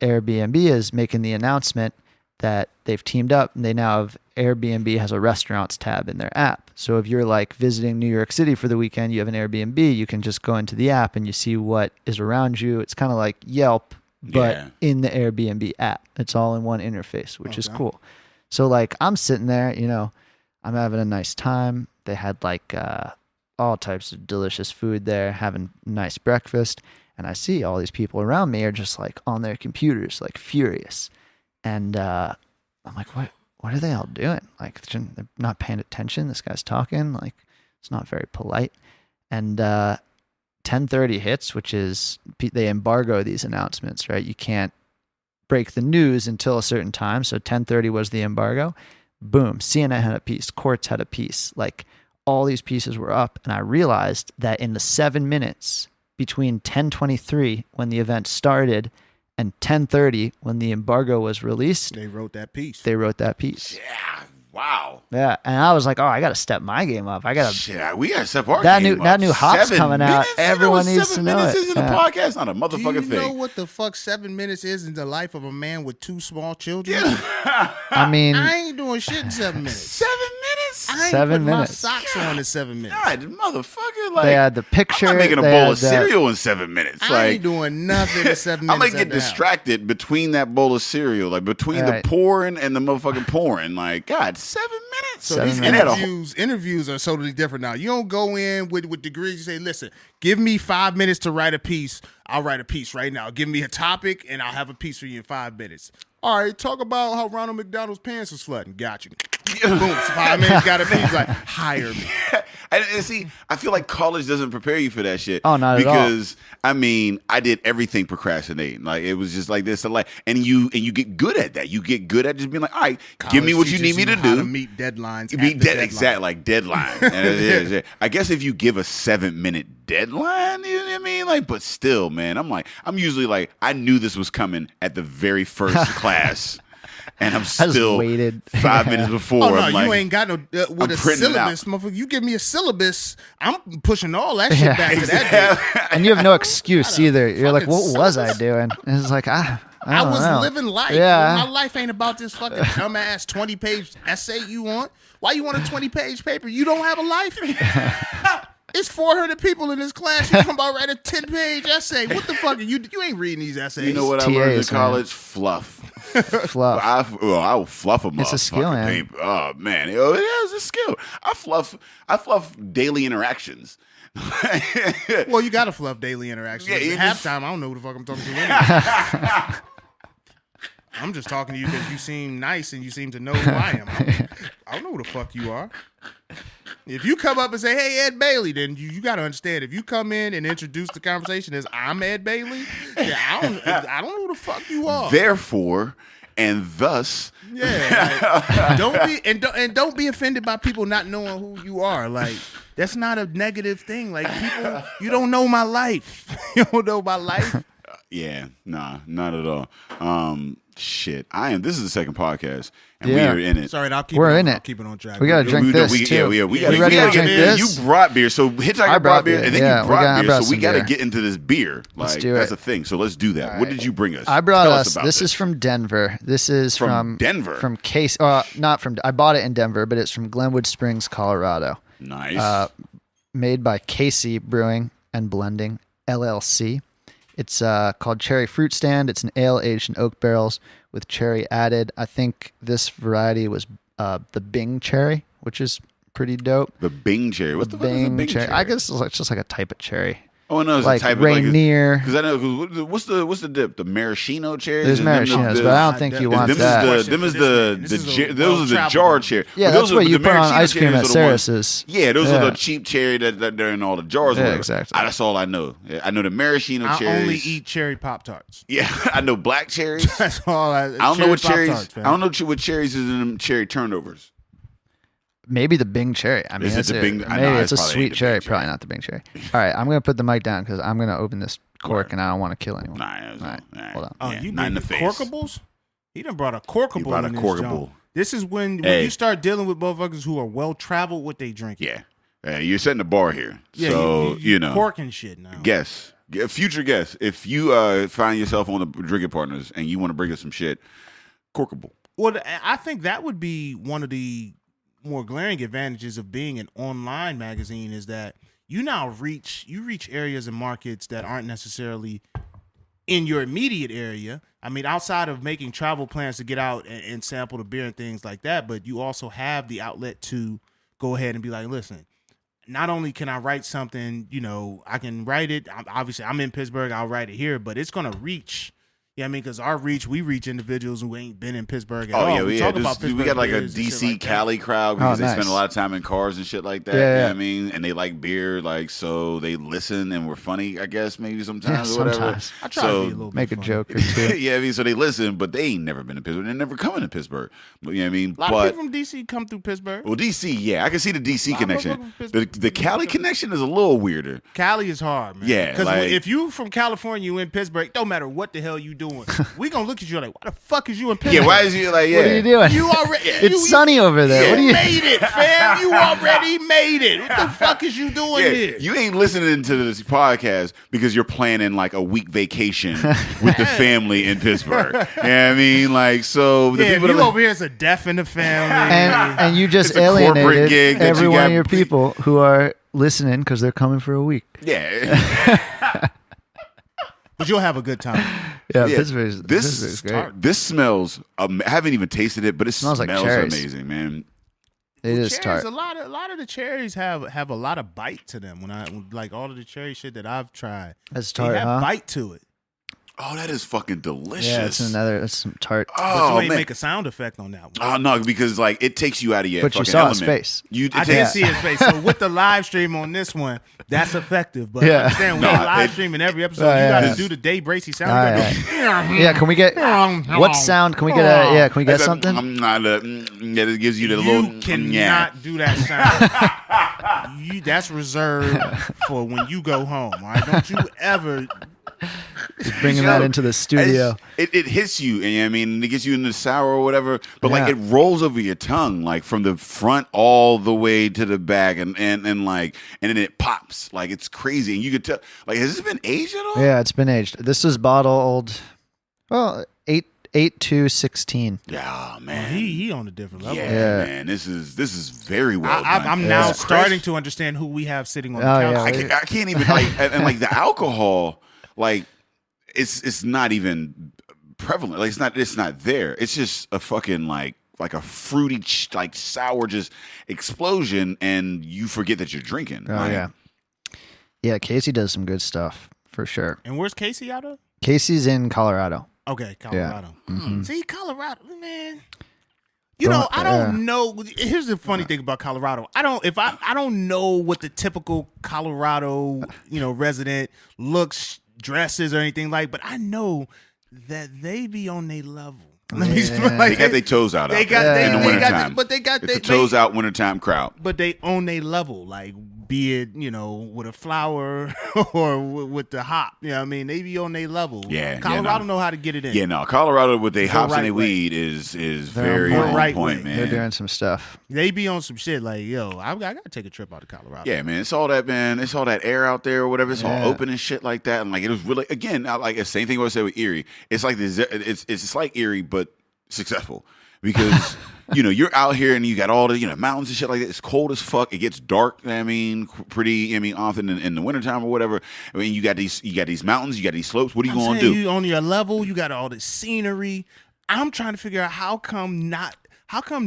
Airbnb is making the announcement that they've teamed up and they now have Airbnb has a restaurants tab in their app. So if you're like visiting New York City for the weekend, you have an Airbnb, you can just go into the app and you see what is around you. It's kind of like Yelp but Yeah. in the Airbnb app. It's all in one interface, which is cool. So like I'm sitting there, you know, I'm having a nice time. They had like all types of delicious food there, having nice breakfast. And I see all these people around me are just like on their computers, like furious. And I'm like, what are they all doing? Like they're not paying attention. This guy's talking. Like it's not very polite. And 10:30 hits, which is they embargo these announcements, right? You can't break the news until a certain time. So 10:30 was the embargo. Boom. CNN had a piece. Quartz had a piece. Like all these pieces were up. And I realized that in the 7 minutes between 10:23 when the event started and 10:30 when the embargo was released, They wrote that piece. Yeah. Wow. Yeah, and I was like, oh, I got to step my game up. I got to. Shit, we got to step our That game new- up. that new hop's 7 coming out. minutes? Everyone You know what needs to 7 know minutes it. is in a Yeah. podcast? Not a Do motherfucking you know thing. what the fuck 7 minutes is in the life of a man with 2 small children? I mean, I ain't doing shit in 7 minutes. 7 minutes? I ain't 7 putting minutes. my socks on in 7 minutes. God, motherfucker. Like, they had the picture. I'm not making a they bowl had of the- cereal in 7 minutes. I Like, ain't doing nothing in 7 minutes. I might get at the house. distracted between that bowl of cereal, like between Right. the pouring and the motherfucking pouring. Like, God, 7 minutes. So 7 these minutes. And they had a interviews are totally different now. You don't go in with degrees. You say, listen, give me 5 minutes to write a piece. I'll write a piece right now. Give me a topic, and I'll have a piece for you in 5 minutes. All right, talk about how Ronald McDonald's pants was flooding. Got you. Boom, 5 minutes, got a piece. Like, hire me. And see, I feel like college doesn't prepare you for that shit. Oh, not at all. Because I mean, I did everything procrastinating. Like it was just like this, and like, and you get good at that. You get good at just being like, all right, give me what you College need me to teaches you how do. to meet deadlines. Be at the deadline. exactly like deadline. And it is, yeah. I guess if you give a 7-minute deadline, you know what I mean? Like, but still, man, I'm usually like, I knew this was coming at the very first class. And I'm just still waited. 5 minutes before. Oh no, I'm like, you ain't got no with I'm a printing it out. syllabus, motherfucker. You give me a syllabus, I'm pushing all that shit back to that day. And you have no excuse either. You're like, fucking what was I syllabus. doing? And it's like, I I don't was know. living life. Yeah. My life ain't about this fucking dumbass 20-page essay you want. Why you want a 20-page paper? You don't have a life? It's 400 people in this class. You come about write a 10-page essay. What the fuck? You ain't reading these essays. you know what I learned in TAs, man. college? Fluff. Fluff. I will fluff them. It's a skill, man. Paper. Oh man, it is a skill. I fluff daily interactions. Well, you got to fluff daily interactions. Yeah, you At just- halftime, I don't know who the fuck I'm talking to anyway. I'm just talking to you because you seem nice and you seem to know who I am. I don't know who the fuck you are. If you come up and say, hey, Ed Bailey, then you got to understand. If you come in and introduce the conversation as I'm Ed Bailey, yeah, I don't know who the fuck you are. Therefore, and thus, Yeah, like, don't be offended by people not knowing who you are. Like that's not a negative thing. Like people, you don't know my life. You don't know my life. yeah, nah, not at all. Shit, this is the second podcast, and Yeah. we are in it. Sorry, I'll keep We're it on, in I'll it. keep it on track. We gotta drink this too. Yeah, we You gotta ready to get drink in. this? You brought beer, so Hitchhiker I brought beer, beer. and then Yeah, you brought I beer, brought so we some got to beer. get into this beer. Let's Like do that's it. a thing. So let's do that. What did you bring us? I brought Tell us. about This is from Denver. This is From Denver? From Case. Not from. I bought it in Denver, but it's from Glenwood Springs, Colorado. nice. Made by Casey Brewing and Blending LLC. It's called Cherry Fruit Stand. It's an ale aged in oak barrels with cherry added. I think this variety was the Bing cherry, which is pretty dope. the Bing cherry. What the fuck is a Bing Bing cherry. cherry? I guess it's just like a type of cherry. Oh no, it's Like a type Rainier. Because I know what's the dip? The maraschino cherries. There's Is them the- maraschinos, the- but I don't think you Them want is that. the- Those are well-traveled the jar cherry. Yeah, But that's those are- what you the put on maraschino ice cream cherries at are the ones- Sarah's. Yeah, those Yeah. are the cheap cherry that they're in all the jars. or Yeah, whatever. exactly. That's all I know. Yeah, I know the maraschino I cherries. only eat cherry Pop Tarts. Yeah, I know black cherries. That's all. I I don't know what cherries. Pop-Tarts, fam. I don't know what cherries is in them cherry turnovers. Maybe the Bing cherry. I mean, Is it that's the it. Bing- I Maybe know, it's a it's probably sweet the cherry. Bing cherry. Probably not the Bing cherry. All right, I'm gonna put the mic down because I'm gonna open this cork and I don't want to kill anyone. Nah, All right, hold on. Oh, Yeah, you not in the did face. corkables? He done brought a corkable. He brought a in this corkable. joint. This is when Hey. you start dealing with motherfuckers who are well traveled with they drinking. Yeah, you're setting the bar here. Yeah, So you know, corking shit now. guess, future guest, if you find yourself on the drinking partners and you want to bring us some shit, corkable. Well, I think that would be one of the more glaring advantages of being an online magazine is that you now reach areas and markets that aren't necessarily in your immediate area. I mean, outside of making travel plans to get out and sample the beer and things like that, but you also have the outlet to go ahead and be like, listen, not only can I write something, I can write it. Obviously, I'm in Pittsburgh. I'll write it here, but it's going to reach. Yeah, I mean, because we reach individuals who ain't been in Pittsburgh at all. Yeah, we talk about Pittsburgh. We got like a beers DC like Cali crowd because they nice. spend a lot of time in cars and shit like that. Yeah, You know yeah. what I mean? And they like beer, so they listen and we're funny, I guess, maybe sometimes or whatever. Sometimes. I try to be a little Make a bit funny. joke or two. Yeah, I mean, so they listen, but they ain't never been to Pittsburgh. They're never coming to Pittsburgh. You know what I mean? A lot of people from DC come through Pittsburgh. Well, DC, yeah, I can see the DC Lot of connection. people from Pittsburgh. The Cali connection is a little weirder. Cali is hard, man. Yeah, because like- if you from California, you in Pittsburgh, don't matter what the hell you doing, we gonna look at you like, why the fuck is you in Pittsburgh? Yeah, why is you like, yeah. What are you doing? You already It's sunny over there. You What are you? made it, fam. You already made it. What the fuck is you doing Yeah, here? you ain't listening to this podcast because you're planning like a week vacation with the family in Pittsburgh. You know what I mean? Like, so the Yeah, if people you that over here is a deaf in the family. And you just It's a corporate alienated gig that every you one got- of your people who are listening because they're coming for a week. yeah. But you'll have a good time. Yeah, Yeah, Pittsburgh's this great. this smells. I haven't even tasted it, but it Smells smells, like cherries. amazing, man. It is Cherries, tart. a lot of the cherries have a lot of bite to them. When I like all of the cherry shit that I've tried, That's they tart, have huh? bite to it. Oh, that is fucking delicious. Yeah, that's some tart. But Oh you ain't man. make a sound effect on that one. Oh no, because like it takes you out of your But you fucking saw his element. face. I did see his face. So with the live stream on this one, that's effective. But Yeah. understand, we Nah, ain't live it- streaming every episode. Oh, You yeah. got to do the Dave Bracey sound. All You right. gotta Yeah, can we get what sound? Can we get a yeah? Can we get That's something? Yeah, it gives you the You little. cannot Yeah. do that sound. That's reserved for when you go home. All right, don't you ever. Bringing that into the studio. It hits you, and you know what I mean, it gets you in the sour or whatever. But like Yeah. it rolls over your tongue, like from the front all the way to the back, and then it pops, like it's crazy, and you could tell. Like, has this been aged at all? Yeah, it's been aged. This is bottled. Well, 8/2/16. Yeah, Man, man. he on a different level. Yeah, Yeah. man. This is very well done. I'm now This is starting crisp. to understand who we have sitting on the Oh, couch. yeah. I can't even like, and like the alcohol, like it's not even prevalent. Like it's not there. It's just a fucking like a fruity like sour just explosion, and you forget that you're drinking. Oh Like, yeah, yeah. Casey does some good stuff for sure. And where's Casey out of? Casey's in Colorado. Okay, Colorado. Mhm. See, Colorado, man. You know, I don't know. Here's the funny thing about Colorado. I don't know what the typical Colorado, resident looks, dresses, or anything like, but I know that they be on their level. They got their toes out. They out got there they, in the they got wintertime. but they got It's they, a toes out wintertime crowd. but they own their level, like be it with a flower or with the hop. You know what I mean? They be on their level. Yeah, Colorado no. know how to get it in. Yeah, no, Colorado with their hops right and their way. weed is They're very on on right point, way. man. They're doing some stuff. They be on some shit like, yo, I gotta take a trip out to Colorado. Yeah, man, it's all that, man. It's all that air out there or whatever. It's Yeah. all open and shit like that. And like it was really, again, like the same thing I said with Erie. It's like this. It's like Erie, but successful because you're out here and you got all the mountains and shit like that. It's cold as fuck. It gets dark. Pretty often in the wintertime or whatever. I mean, you got these mountains, you got these slopes. What are you I'm going to saying, do? You on your level, you got all this scenery. I'm trying to figure out how come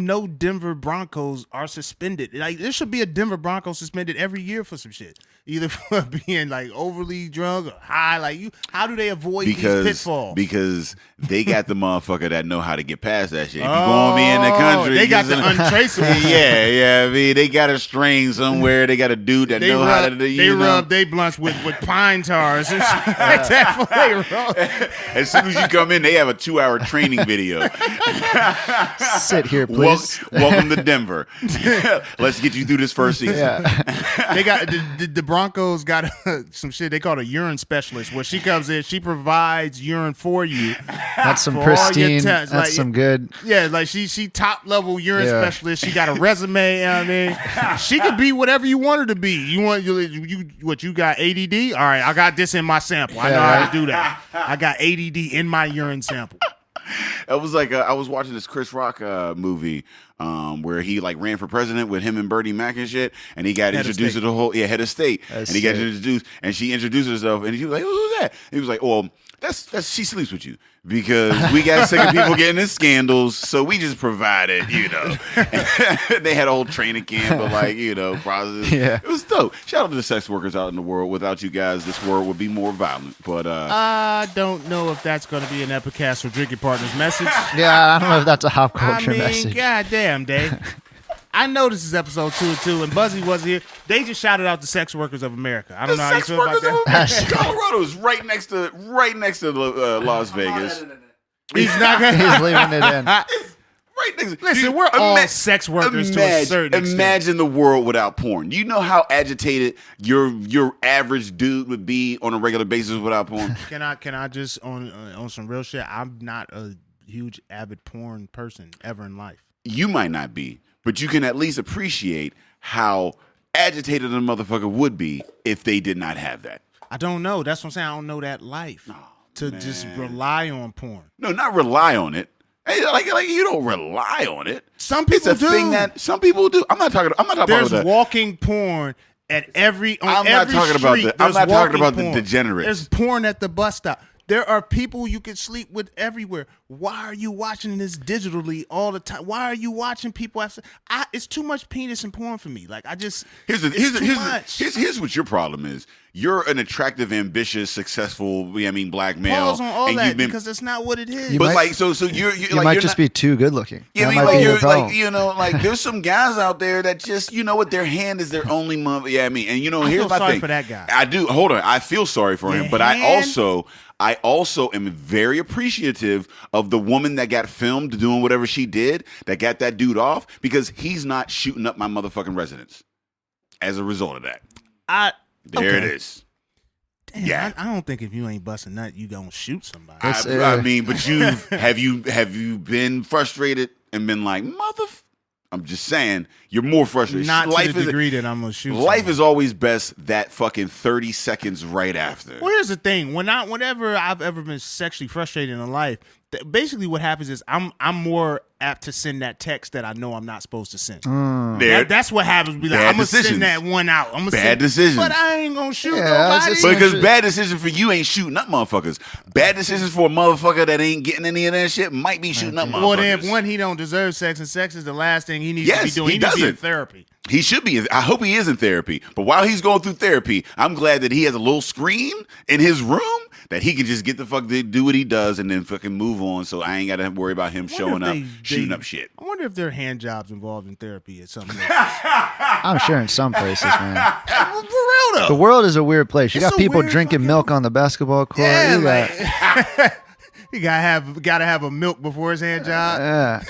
no Denver Broncos are suspended? Like there should be a Denver Broncos suspended every year for some shit. Either for being like overly drunk or high. Like how do they avoid these pitfalls? Because they got the motherfucker that know how to get past that shit. If you gonna be in the country, they got the just- untraceable. yeah. I mean, they got a strain somewhere. They got a dude that know how to do. They rub they blunts with pine tars and shit like that before they roll. As soon as you come in, they have a 2-hour training video. Sit here, please. Welcome to Denver. Let's get you through this first season. Yeah. They got the Broncos got some shit they call a urine specialist where she comes in, she provides urine for you. That's some For all your pristine. tests, That's like, some good. Yeah, like she top level urine Yeah. specialist. She got a resume. You know what I mean, she could be whatever you want her to be. You what you got ADD? All right, I got this in my sample. I know how to do that. I got ADD in my urine sample. It was like I was watching this Chris Rock movie. where he like ran for president with him and Bernie Mac and shit, and he got Head of introduced to state. the whole head of state, and he got introduced, and she introduced herself, and he was like, "Who's that?" And he was like, "Oh, that's she sleeps with you because we got sick of people getting in scandals, so we just provided, you know." They had a whole training camp of like, you know, process. Yeah. It was dope. Shout out to the sex workers out in the world. Without you guys, this world would be more violent. But I don't know if that's going to be an Epicast or Drinking Partners message. Yeah, I don't know if that's a hop I culture mean, message. goddamn, Dave. I know this is episode 2 and Buzzy wasn't here. They just shouted out the sex workers of America. I don't know how you sex feel about workers that. of Colorado is right next to Las Vegas. He's not going He's leaving it in. Right next. Listen, Dude, we're all sex workers to a certain extent. Imagine the world without porn. You know how agitated your average dude would be on a regular basis without porn. Can I just on some real shit? I'm not a huge avid porn person ever in life. You might not be, but you can at least appreciate how agitated a motherfucker would be if they did not have that. I don't know. That's what I'm saying. I don't know that life to just rely on porn. No, not rely on it. Hey, like you don't rely on it. Some people it's a do. thing that some people do. I'm not talking about There's that. walking porn at every on I'm not every talking about street. I'm there's not talking walking about the porn. degenerates. There's porn at the bus stop. There are people you can sleep with everywhere. Why are you watching this digitally all the time? Why are you watching people have it's too much penis and porn for me. Like I just Here's what your problem is. You're an attractive, ambitious, successful, black male. pause on all and that you've been, because that's not what it is. You but might- like so you're You like might you're just not, be too good looking. Yeah, That I might mean, be like the problem. you're like there's some guys out there that just you know what their hand is their only mother. Yeah, I mean, and I here's feel my sorry thing. for that guy. I do. Hold on, I feel sorry for him, Your but hand? I also am very appreciative of the woman that got filmed doing whatever she did that got that dude off because he's not shooting up my motherfucking residence. As a result of that, there it is. Damn, Yeah. I don't think if you ain't busting nut, you gonna shoot somebody. It's- I mean, but have you been frustrated and been like, I'm just saying, you're more frustrated. Not life to the degree that I'm gonna shoot. Life somebody. is always best that fucking 30 seconds right after. Well, here's the thing: whenever I've ever been sexually frustrated in life, basically what happens is I'm more apt to send that text that I know I'm not supposed to send. That's what happens. Be like, Bad I'm gonna decisions. send that one out. I'm gonna Bad decisions. but I ain't gonna shoot Yeah, that's nobody. just- Because bad decisions for you ain't shooting up motherfuckers. Bad decisions for a motherfucker that ain't getting any of that shit might be shooting up motherfuckers. Well, then if one he don't deserve sex, and sex is the last thing he needs to be Yes, doing. he He needs to be in doesn't. therapy. He should be. I hope he is in therapy. But while he's going through therapy, I'm glad that he has a little screen in his room that he can just get the fuck to do what he does and then fucking move on. So I ain't got to worry about him showing up, shooting up shit. I wonder if there are hand jobs involved in therapy at some point. I'm sure in some places, man. For real though. The world is a weird place. You It's got a people weird drinking fucking- milk on the basketball court. Yeah, You got- like, you gotta have a milk before his hand job. yeah.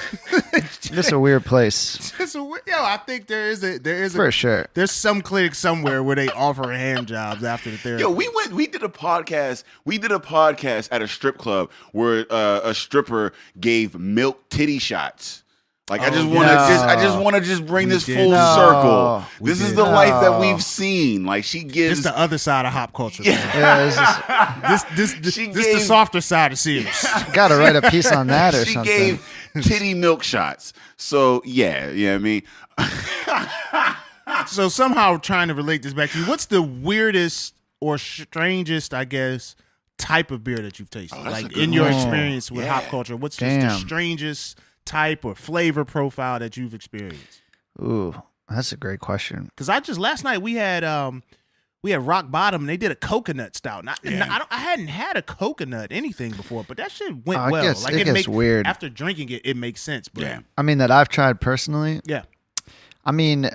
This is a weird place I think there is for sure. there's some clinic somewhere where they offer hand jobs after the therapy. Yo, we did a podcast. We did a podcast at a strip club where a stripper gave milk titty shots. Like I just want to just bring this did. full No. circle. We This is did. the life that No. we've seen. Like she gives This the other side of hop culture. Yeah, This She the gave- softer side of serious. got to write a piece on that or she something. gave titty milk shots. So yeah, I mean, So somehow trying to relate this back to you, what's the weirdest or strangest, I guess, type of beer that you've tasted? that's a Like good in your one. experience with Yeah. hop culture, what's just the Damn. strangest type or flavor profile that you've experienced? Ooh, that's a great question. Because last night we had Rock Bottom and they did a coconut stout. I hadn't had a coconut anything before, but that shit went Oh, it well. gets- Like it gets weird. after drinking it. It makes sense. But yeah. I mean, that I've tried personally. yeah. I mean, in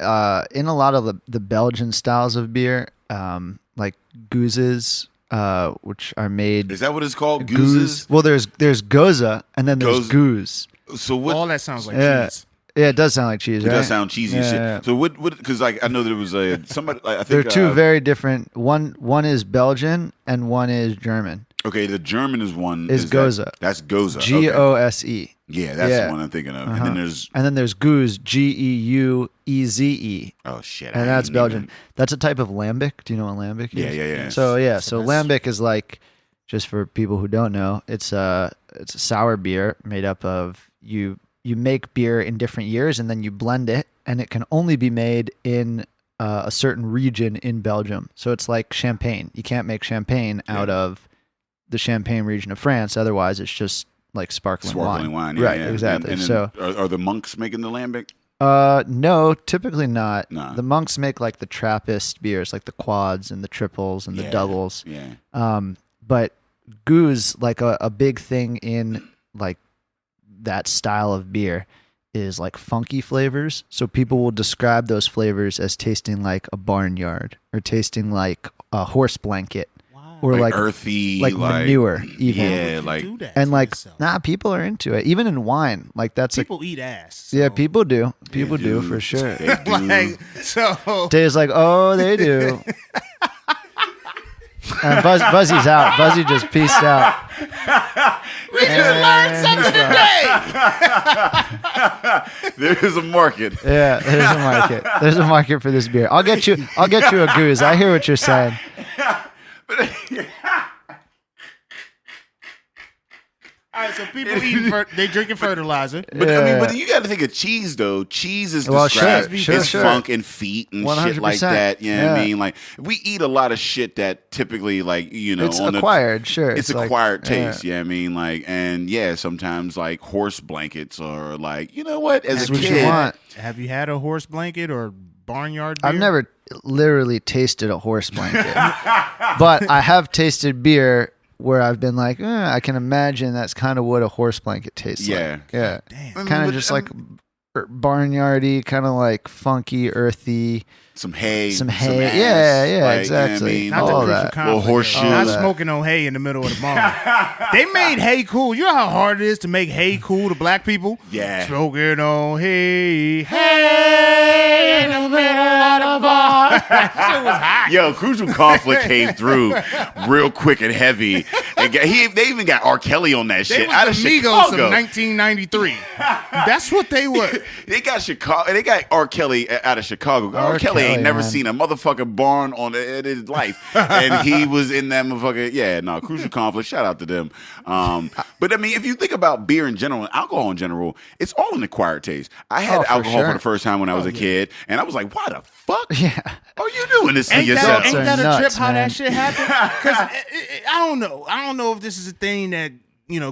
a lot of the Belgian styles of beer, like gooses, which are made Is that what it's called? goose. Gooses? Well, there's goza and then there's Goose. goose. So what? All that sounds like Yeah. cheese. Yeah, it does sound like cheese, It right? does sound cheesy as Yeah, shit. yeah. So what? Because like I know there was somebody. Like, I They're think two very different. One is Belgian and one is German. Okay, the German is one. Is Goza. That's Goza. Gose. Yeah, that's Yeah. the one I'm thinking of. Uh-huh. And then there's And then there's goose, Geueze, oh shit, and I that's ain't Belgian. even- That's a type of lambic. Do you know what lambic is? Yeah. So yeah, so that's- lambic is like, just for people who don't know, it's a sour beer made up of you you make beer in different years and then you blend it, and it can only be made in a certain region in Belgium. So it's like champagne. You can't make champagne out of the Champagne region of France. Otherwise, it's just like sparkling wine. Yeah, right, yeah. exactly. And so are the monks making the lambic? no, typically not. Nah. The monks make like the Trappist beers, like the quads and the triples and the doubles. Yeah. But goose, like a big thing in like that style of beer is like funky flavors. So people will describe those flavors as tasting like a barnyard or tasting like a horse blanket. Or like earthy, like manure, even. Yeah, like and like people are into it. Even in wine, like that's people eat ass. Yeah, people do. People do for sure. They do. Like, so Dave's like, oh, they do. And Buzzy's out. Buzzy just peaced out. We just learned something today. There is a market. Yeah, there's a market. There's a market for this beer. I'll get you a goose. I hear what you're saying. all right, so people they drinking fertilizer. But I mean, but you got to think of cheese though. Cheese is described as funk and feet and 100%. Shit like that. You know what I mean? Like we eat a lot of shit that typically, like it's acquired. It's acquired taste. Yeah, you know what I mean, like, and sometimes like horse blankets or like, you know what? As That's a what kid, you want. Have you had a horse blanket or barnyard beer? I've never literally tasted a horse blanket, but I have tasted beer where I've been like, I can imagine that's kind of what a horse blanket tastes like. Yeah. Kind of just like barnyardy, kind of like funky, earthy. Some hay. Ass, yeah, like, exactly. You know what I mean? All that. Little horseshoe. Not smoking no hay in the middle of the barn. They made hay cool. You know how hard it is to make hay cool to black people? Yeah. Smoking on hay in the middle of the barn. That shit was hot. Yo, Crucial Conflict came through real quick and heavy. And they even got R. Kelly on that shit. Out of Migos Chicago. of 1993. That's what they were. They got Chicago. They got R. Kelly out of Chicago. R. Kelly ain't never seen a motherfucking barn in his life, and he was in that motherfucker. Yeah, no, Crucial Conflict. Shout out to them. But I mean, if you think about beer in general and alcohol in general, it's all an acquired taste. I had alcohol for the first time when I was a kid, and I was like, "Why the fuck are you doing this to yourself?" Ain't that nuts, a trip? How man. that shit happened? Because I don't know. I don't know if this is a thing that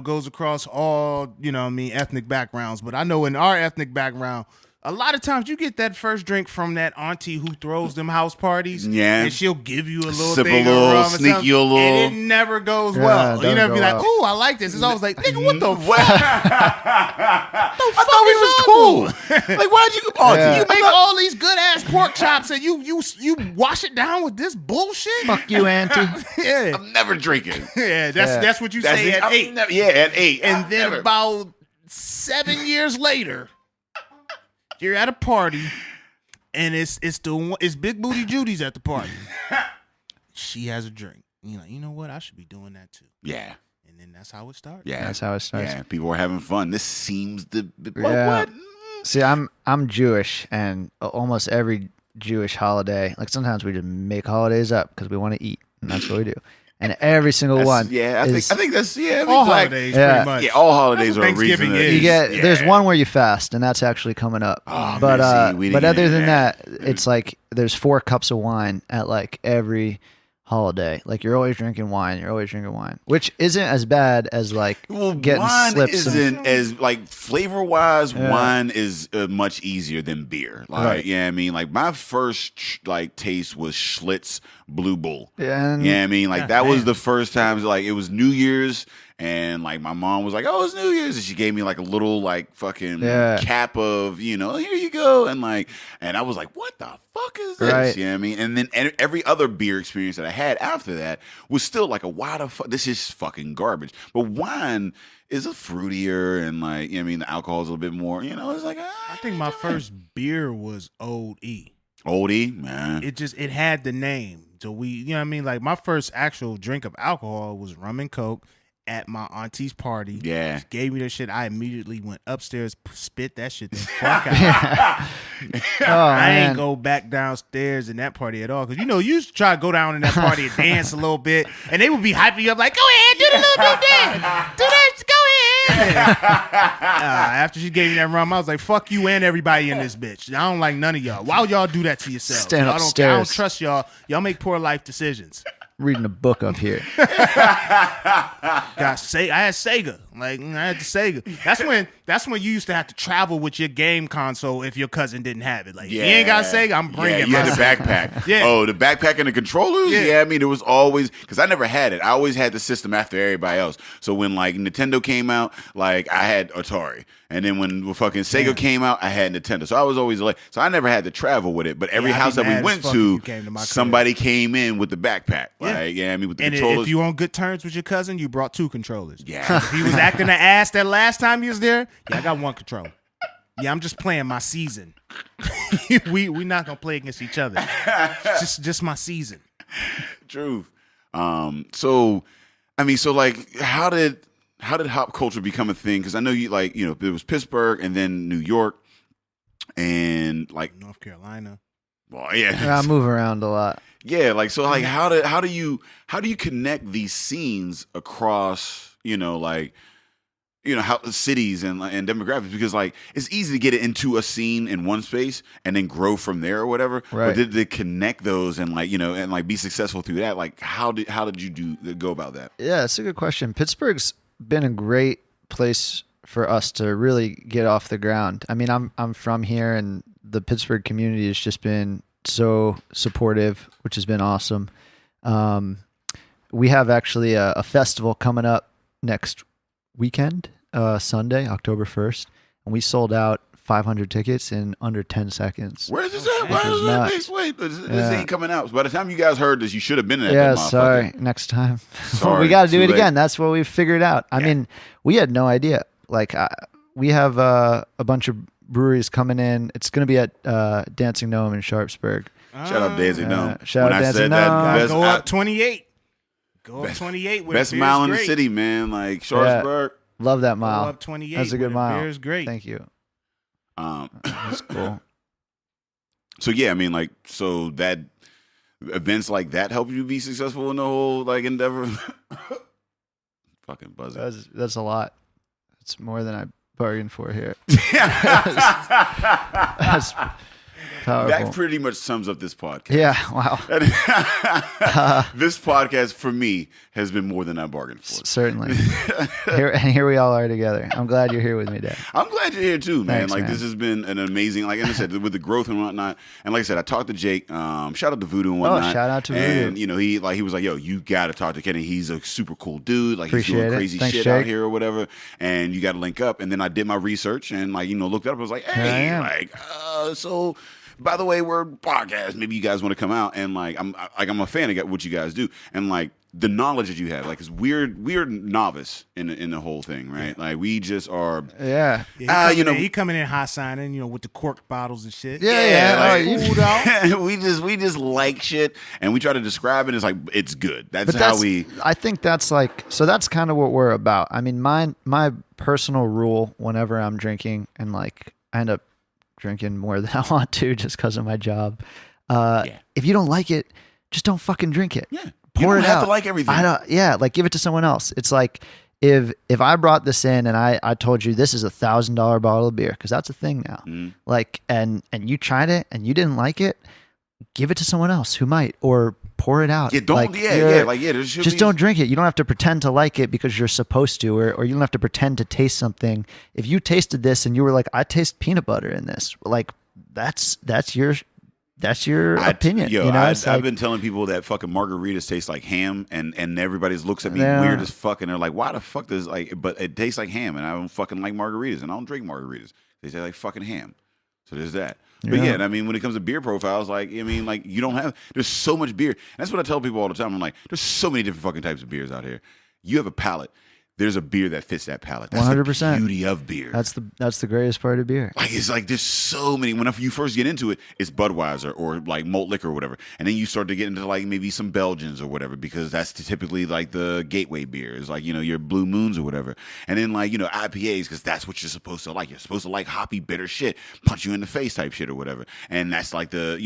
goes across all ethnic backgrounds. But I know in our ethnic background, a lot of times you get that first drink from that auntie who throws them house parties. Yeah. And she'll give you a little Sip thing a little, of rum or sneak something, you a little. and it never goes well. You never be like, well. "Ooh, I like this." It's always like, "Nigga, what the fuck?" I thought it was cool. Like, why'd you? Oh, You make all these good ass pork chops and you wash it down with this bullshit. Fuck you, auntie. Yeah, I'm never drinking. that's what you say at 8. At 8. And then about 7 years later, you're at a party, and it's Big Booty Judy's at the party. She has a drink. And you're like, you know what? I should be doing that too. Yeah. And then that's how it starts. Yeah. That's how it starts. Yeah. People are having fun. This seems Yeah. what? See, I'm Jewish, and almost every Jewish holiday, like sometimes we just make holidays up because we want to eat, and that's what we do. And every single one, I think that's all holidays, pretty much. Yeah, all holidays are a Thanksgiving reason. is. you get. There's one where you fast, and that's actually coming up. Oh, but man, see, we didn't but other get than that. it's like there's 4 cups of wine at like every holiday. Like you're always drinking wine. Which isn't as bad as like getting wine slips. isn't as like flavor wise. Wine is much easier than beer. Like Right. I mean, like my first like taste was Schlitz Blue Bull. And I mean, like that was the first time. Like it was New Year's. And like my mom was like, "Oh, it's New Year's," and she gave me like a little like fucking cap of here you go, and I was like, "What the fuck is this?" Right. You know what I mean? And then every other beer experience that I had after that was still like why the fuck? This is fucking garbage. But wine is a fruitier and like I mean the alcohol is a little bit more. It's like I think my first beer was Old E. Oldie, man. It had the name. So like my first actual drink of alcohol was rum and coke. At my auntie's party. Yeah. She gave me that shit. I immediately went upstairs, spit that shit the fuck out. I ain't go back downstairs in that party at all. Because, you used to try to go down in that party and dance a little bit. And they would be hyping you up like, go ahead, do the little bit dance. Do that, go ahead. After she gave me that rum, I was like, fuck you and everybody in this bitch. I don't like none of y'all. Why would y'all do that to yourselves? Stand I upstairs. don't trust y'all. Y'all make poor life decisions. Reading a book up here. I had Sega. Like, I had the Sega. That's when you used to have to travel with your game console if your cousin didn't have it. Like, if you ain't got Sega, I'm bringing you my had the backpack. Yeah. Oh, the backpack and the controllers? Yeah. I mean, it was always, because I never had it. I always had the system after everybody else. So when, like, Nintendo came out, like, I had Atari. And then when fucking Sega came out, I had Nintendo. So I was always like, so I never had to travel with it. But every house that we went to, somebody came in with the backpack. Like, with the controllers. If you on good terms with your cousin, you brought 2 controllers. Yeah. If he was acting an ass that last time he was there, I got 1 controller. Yeah, I'm just playing my season. we not gonna play against each other. Just my season. Truth. So like, how did hop culture become a thing? Because I know you like, it was Pittsburgh and then New York and like North Carolina. Well, yeah. I move around a lot. Yeah, like so like how do you connect these scenes across, how cities and demographics, because like it's easy to get it into a scene in one space and then grow from there or whatever. Right. But did they connect those and like, and like be successful through that? Like how did you go about that? Yeah, that's a good question. Pittsburgh's been a great place for us to really get off the ground. I mean, I'm from here, and the Pittsburgh community has just been so supportive, which has been awesome. We have actually a festival coming up next weekend, Sunday, October 1st, and we sold out 500 tickets in under 10 seconds. Where is this at? Wait, this ain't coming out. So by the time you guys heard this, you should have been in that. Yeah, sorry. Next time. Sorry, we got to do it late. again. That's what we figured out. I mean, we had no idea. Like, we have a bunch of breweries coming in. It's going to be at Dancing Gnome in Sharpsburg. Shout out Dancing Gnome. Shout out Dancing Gnome. Go up 28. Go up 28. Where best mile in the city, man. Like Sharpsburg. Yeah, love that mile. Go up 28. That's a good mile. Beer is great. Thank you. That's cool. So yeah, I mean, like, so that events like that help you be successful in the whole like endeavor. Fucking buzzing. That's a lot. It's more than I bargained for here. That's powerful. That pretty much sums up this podcast. Yeah. Wow. This podcast for me has been more than I bargained for. Certainly. Here we all are together. I'm glad you're here with me, Dad. I'm glad you're here too, man. Thanks, like man. This has been an amazing, like I said, with the growth and whatnot. And like I said, I talked to Jake. Shout out to Voodoo and whatnot. Oh, shout out to Voodoo. And he was like, yo, you got to talk to Kenny. He's a super cool dude. Like Appreciate he's doing it. crazy Thanks, shit Jake. out here or whatever. And you got to link up. And then I did my research and like looked up. I was like, hey, like so. By the way, we're a podcast. Maybe you guys want to come out and I'm a fan of what you guys do and like the knowledge that you have. Like, 'cause we're novice in the whole thing, right? Yeah. Like we just are. Yeah. He coming in high signing, with the cork bottles and shit. We just like shit and we try to describe it as like it's good. That's I think that's that's kind of what we're about. I mean, my personal rule whenever I'm drinking and like I end up drinking more than I want to just because of my job. If you don't like it, just don't fucking drink it. Yeah. Pour you don't it have out. to like everything. Like give it to someone else. It's like if I brought this in and I told you this is $1,000 bottle of beer, because that's a thing now. Mm. Like and you tried it and you didn't like it, give it to someone else who might, or pour it out. Yeah, don't. Just don't drink it. You don't have to pretend to like it because you're supposed to, or you don't have to pretend to taste something. If you tasted this and you were like, I taste peanut butter in this, like that's your opinion. I've been telling people that fucking margaritas taste like ham, and everybody looks at me weird as fuck, and they're like, why the fuck does but it tastes like ham, and I don't fucking like margaritas, and I don't drink margaritas. They say like fucking ham. So there's that. But yeah, I mean, when it comes to beer profiles, you don't have, there's so much beer. And that's what I tell people all the time. I'm like, there's so many different fucking types of beers out here. You have a palate. There's a beer that fits that palate. That's 100%. the beauty of beer. That's the greatest part of beer. Like, it's like there's so many. Whenever you first get into it, it's Budweiser or like malt liquor or whatever. And then you start to get into like maybe some Belgians or whatever, because that's typically like the gateway beers, like, your Blue Moons or whatever. And then like, IPAs, because that's what you're supposed to like. You're supposed to like hoppy, bitter shit, punch you in the face type shit or whatever. And that's like the,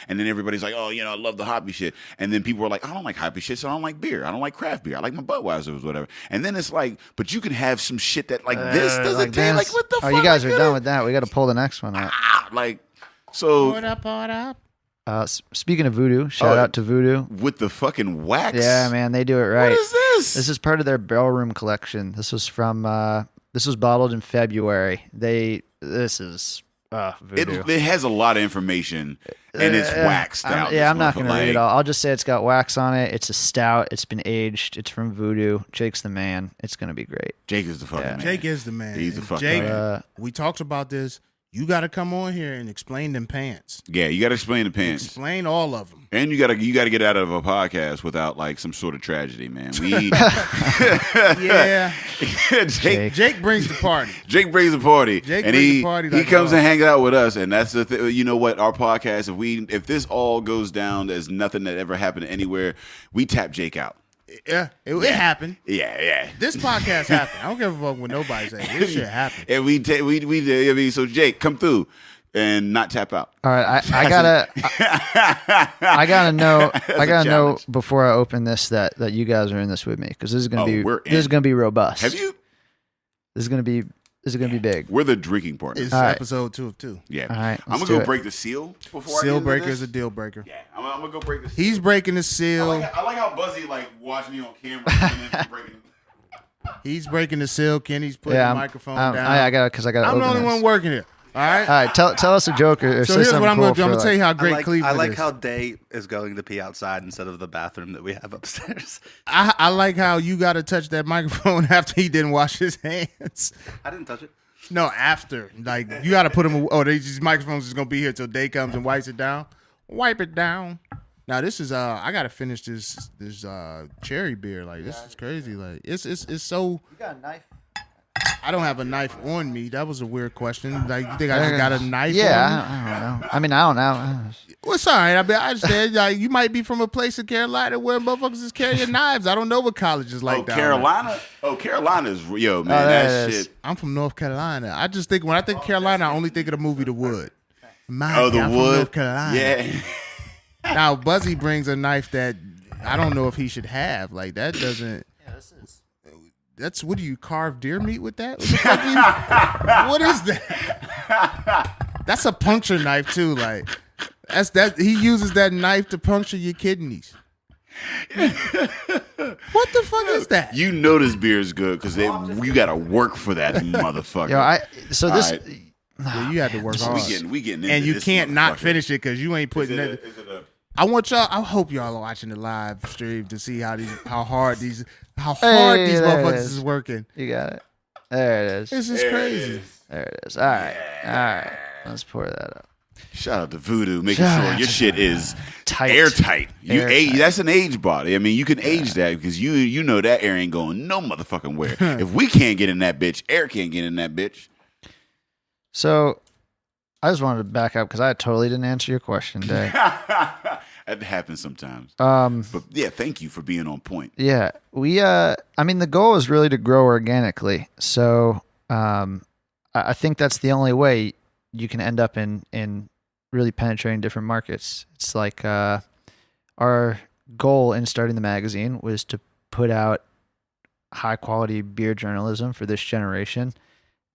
and then everybody's like, oh, I love the hoppy shit. And then people are like, I don't like hoppy shit, so I don't like beer. I don't like craft beer. I like my Budweisers or whatever. And then then it's like, but you can have some shit that like this doesn't like taste this. like what the fuck? You guys Like, are done with that. We got to pull the next one up. like so. Pour it up. Speaking of Voodoo, shout out to Voodoo. With the fucking wax. Yeah, man, they do it right. What is this? This is part of their Ballroom collection. This was bottled in February. This is Voodoo. It has a lot of information, and it's waxed out. I'm not going to read it all. I'll just say it's got wax on it. It's a stout. It's been aged. It's from Voodoo. Jake's the man. It's going to be great. Jake is the fucking man. Jake is the man. He's the fucking Jake, man. We talked about this. You got to come on here and explain them pants. Yeah, you got to explain the pants. Explain all of them. And you got to get out of a podcast without like some sort of tragedy, man. Yeah. Jake brings the party. Jake brings the party. Jake and brings he the party he like comes that. and hangs out with us, and that's the thing. You know what? Our podcast, if this all goes down as nothing that ever happened anywhere, we tap Jake out. Yeah, it happened. Yeah. This podcast happened. I don't give a fuck what nobody says. This shit happened. And we did. I mean, so Jake, come through and not tap out. All right, I gotta know before I open this that you guys are in this with me, because this is gonna be robust. Have you? This is gonna be big. We're the drinking partners. It's All right. episode 2 of 2. Yeah. All right, I'm let's gonna do go it. break the seal before Seal I get breaker into is a this. deal breaker. Yeah, I'm gonna go break the seal. He's breaking the seal. I like how Buzzy like watched me on camera and then breaking it. He's breaking the seal. Kenny's putting Yeah, the microphone down. I gotta I'm the only open one this. working here. All right. All right, tell us a joke or So say here's something what I'm cool going to do. I'm for, going to tell you how great I Cleveland like is. how Day is going to pee outside instead of the bathroom that we have upstairs. I like how you got to touch that microphone after he didn't wash his hands. I didn't touch it. No, after. Like, you got to put him. Oh, these microphones is going to be here till Day comes and wipes it down. Wipe it down. Now this is I got to finish this cherry beer. Like, this is crazy. Like, it's so. You got a knife? I don't have a knife on me. That was a weird question. Like, you think I just got a knife on me? I don't know. I mean, I don't know. Well, it's all right. I mean, I understand. Like, you might be from a place in Carolina where motherfuckers is carrying knives. I don't know what college is like down there. Carolina? Oh, Carolina's man. that That is. shit. I'm from North Carolina. I just think when I think Carolina, I only think of the movie The Wood. My Oh, the God, I'm from wood. North Carolina. Yeah. Now Buzzy brings a knife that I don't know if he should have. Like, that doesn't. That's what do you carve deer meat with that? What the fuck do you- what is that? That's a puncture knife too. Like, that he uses that knife to puncture your kidneys. What the fuck is that? You know this beer is good because you got to work for that motherfucker. Yo, All right. Yeah, you had to work hard. We getting into And you this can't not motherfucker. finish it because you ain't putting it. I want y'all. I hope y'all are watching the live stream to see how hard these motherfuckers is working. You got it. There it is. This is crazy. There it is. All right. Let's pour that up. Shout out to Voodoo, making Shout sure out your to shit is Tight. airtight. Airtight. That's an age body. I mean, you can age that because you know that air ain't going no motherfucking where. If we can't get in that bitch, air can't get in that bitch. So, I just wanted to back up because I totally didn't answer your question, Day. That happens sometimes. But yeah, thank you for being on point. yeah, I mean, the goal is really to grow organically. So, I think that's the only way you can end up in really penetrating different markets. It's like our goal in starting the magazine was to put out high quality beer journalism for this generation,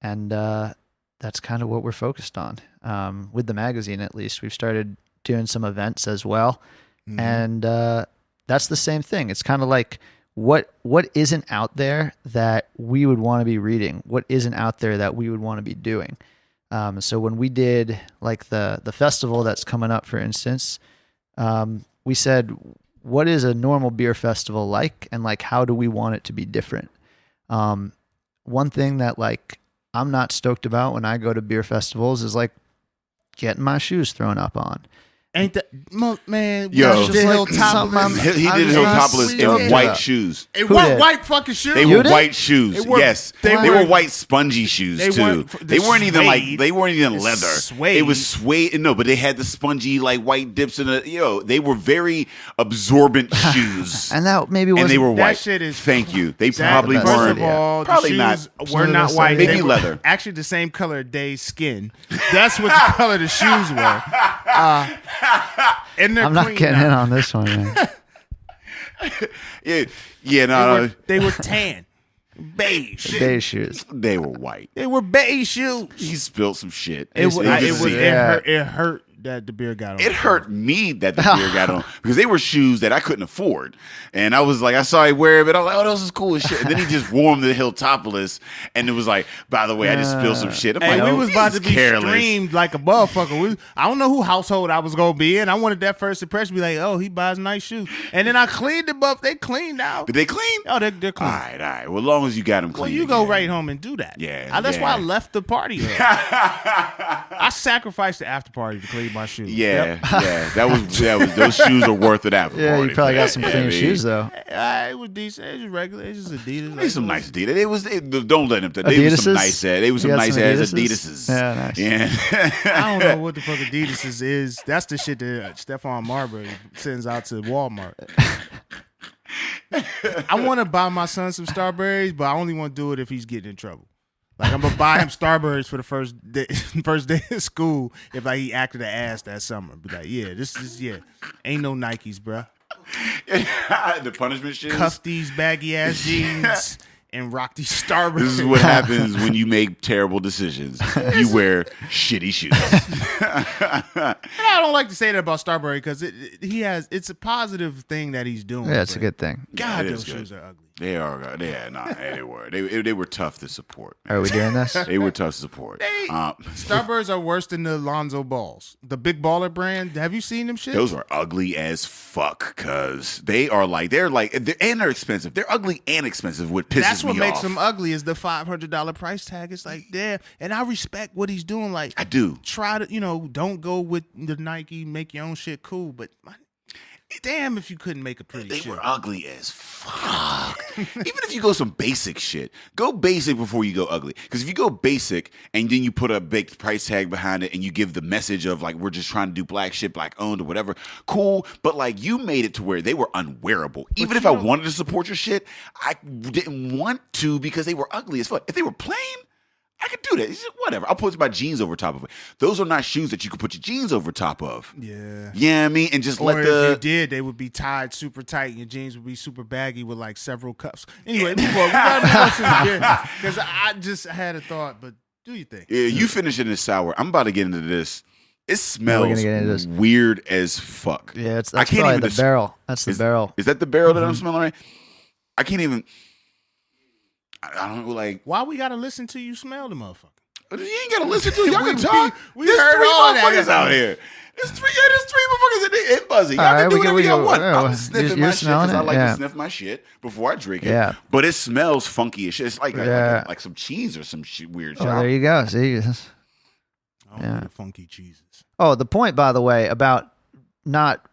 and that's kind of what we're focused on with the magazine. At least we've started doing some events as well, and that's the same thing. It's kind of like what isn't out there that we would want to be reading, what isn't out there that we would want to be doing. So when we did like the festival that's coming up, for instance, we said, what is a normal beer festival like, and like how do we want it to be different? One thing that like I'm not stoked about when I go to beer festivals is like getting my shoes thrown up on. Ain't that man? Yo. That's just like something He I'm did just Hilltopless stoked in white about. shoes. It Who weren't did? white fucking shoes. They You were did? white shoes. They were- Yes, they they were- were white spongy shoes they too. weren't They weren't even like suede. they weren't even It's leather. suede. It was suede. No, but they had the spongy like white dips in it. They were very absorbent shoes, And that maybe and was they were That white. shit is- Thank you. They That- probably best First weren't. of all, Probably the shoes not. were not white. Maybe They were leather. Actually, the same color of Dave's skin. That's what the color of the shoes were. And they're I'm not clean getting now. in on this one, man. Yeah, no. They were tan. Beige. Beige shoes. They were white. They were beige shoes. He spilled some shit. It Yeah. hurt that the beer got on. It hurt me that the beer got on because they were shoes that I couldn't afford. And I was like, I saw him wear it, but I was like, oh, those is cool as shit. And then he just wore them to the Hilltopolis. And it was like, by the way, I just spilled some shit. I'm Hey, like, we was about to be careless. streamed like a motherfucker. I don't know who household I was going to be in. I wanted that first impression to be like, oh, he buys nice shoes. And then I cleaned them up. They cleaned out. Did they clean? Oh, they're clean. All right. Well, as long as you got them clean. Well, you go again. right home and do that. Yeah, That's why I yeah. left the party. I sacrificed the after party to clean my shoes. Yeah, yeah. That was those shoes are worth it after. Yeah, party you probably for got that. some Yeah, clean I mean, shoes though. It was decent. It was regular. It was just Adidas. They some nice Adidas. Don't let them. They was some Adidas's? nice ass. They was some You got nice some ass Adidas's? Adidas's. Yeah, nice. Yeah. I don't know what the fuck Adidas is. That's the shit that Stephon Marbury sends out to Walmart. I want to buy my son some Starberries, but I only want to do it if he's getting in trouble. Like I'm gonna buy him Starbursts for the first day of school if like he acted an ass that summer. Be like, yeah, this is ain't no Nikes, bruh. The punishment shit. Cuff these baggy ass jeans and rock these Starbursts. This is what happens when you make terrible decisions. You wear shitty shoes. And I don't like to say that about Starbury because it's a positive thing that he's doing. Yeah, it's a but good thing. God, Yeah, it those is good. shoes are ugly. They are. They were. They were tough to support. Are we doing this? They were tough to support. Starbursts are worse than the Lonzo Balls, the Big Baller brand. Have you seen them shit? Those are ugly as fuck because they're expensive. They're ugly and expensive. What pisses me off. That's what makes them ugly is the $500 price tag. It's like, damn. And I respect what he's doing. Like, I do. Try to, don't go with the Nike, make your own shit cool. But damn, if you couldn't make a pretty They shit. were ugly as fuck. Even if you go some basic shit, go basic before you go ugly. Because if you go basic and then you put a big price tag behind it and you give the message of like, we're just trying to do black shit, black owned or whatever, cool. But like you made it to where they were unwearable. Even if I wanted to support your shit, I didn't want to because they were ugly as fuck. If they were plain, I could do that. It's just whatever. I'll put my jeans over top of it. Those are not shoes that you could put your jeans over top of. Yeah. Yeah, I mean, and just Or let if the. you did, they would be tied super tight, and your jeans would be super baggy with like several cuffs. Anyway, move on. We gotta move on to the beer because I just had a thought. But do you think? Yeah, you finish it in sour. I'm about to get into this. It smells gonna get into this. weird as fuck. Yeah, that's I can't probably even the barrel. That's the barrel. Is that the barrel that I'm smelling right? I can't even. I don't know, like. Why we gotta listen to you smell the motherfucker? You ain't gotta listen to it. Y'all We- can talk. we There's heard three all that. motherfuckers out here. There's three motherfuckers in there. And Buzzy. Y'all All can right, do we whatever can- y'all want. yeah, I'm sniffing you're my shit because smelling I it? like Yeah. to sniff my shit before I drink it. Yeah. But it smells funky as shit. It's like Yeah. like some cheese or some weird Oh, shit. there you go. See. I don't Yeah. need funky cheeses. Oh, the point, by the way, about not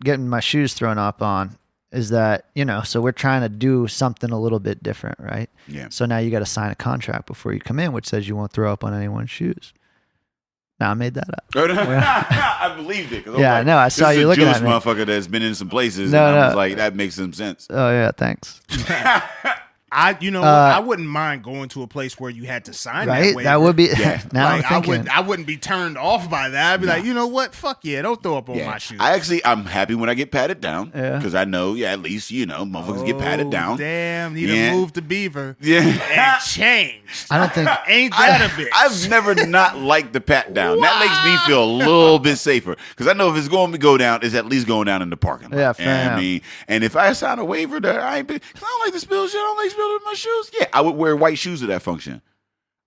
getting my shoes thrown up on is that, so we're trying to do something a little bit different, right? Yeah. So now you got to sign a contract before you come in, which says you won't throw up on anyone's shoes. Now I made that up. I believed it. 'Cause I was Yeah, like, no, I saw this is you a looking Jewish at me. motherfucker that's been in some places. No, and I was no. like, that makes some sense. Oh, yeah, thanks. What? I wouldn't mind going to a place where you had to sign Right? that. That would be. Yeah. Now Like, I'm thinking. I wouldn't be turned off by that. I'd be like, you know what? Fuck yeah, don't throw up on my shoes. I'm happy when I get patted down. Yeah. Because I know, at least, motherfuckers get patted down. Damn, he Yeah. done moved to Beaver Yeah. and changed. I don't think. Ain't that a bitch? I've never not liked the pat down. That makes me feel a little bit safer. Because I know if it's going to go down, it's at least going down in the parking lot. Yeah, fair You know what enough. I mean? And if I sign a waiver that I don't like to spill shit, I don't like spilling my shoes. Yeah, I would wear white shoes to that function.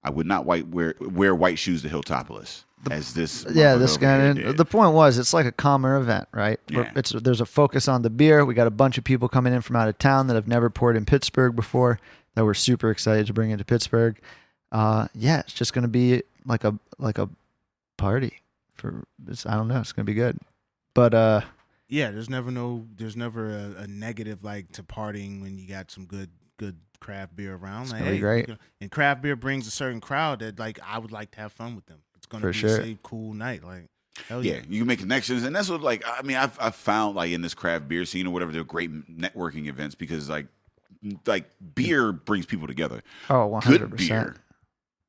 I would not wear white shoes to Hilltopolis. As this Yeah, motherfucker this over guy. here did. The point was, it's like a calmer event, right? Yeah. There's a focus on the beer. We got a bunch of people coming in from out of town that have never poured in Pittsburgh before that we're super excited to bring into Pittsburgh. It's just going to be like a party I don't know. It's going to be good. But Yeah, there's never a negative like to partying when you got some good craft beer around. Like, gonna be great. And craft beer brings a certain crowd that like I would like to have fun with them. It's gonna For be sure. a safe, cool night. Like hell Yeah, you can make connections, and that's what I've found like in this craft beer scene or whatever, they're great networking events because like beer brings people together. oh, 100%. Good beer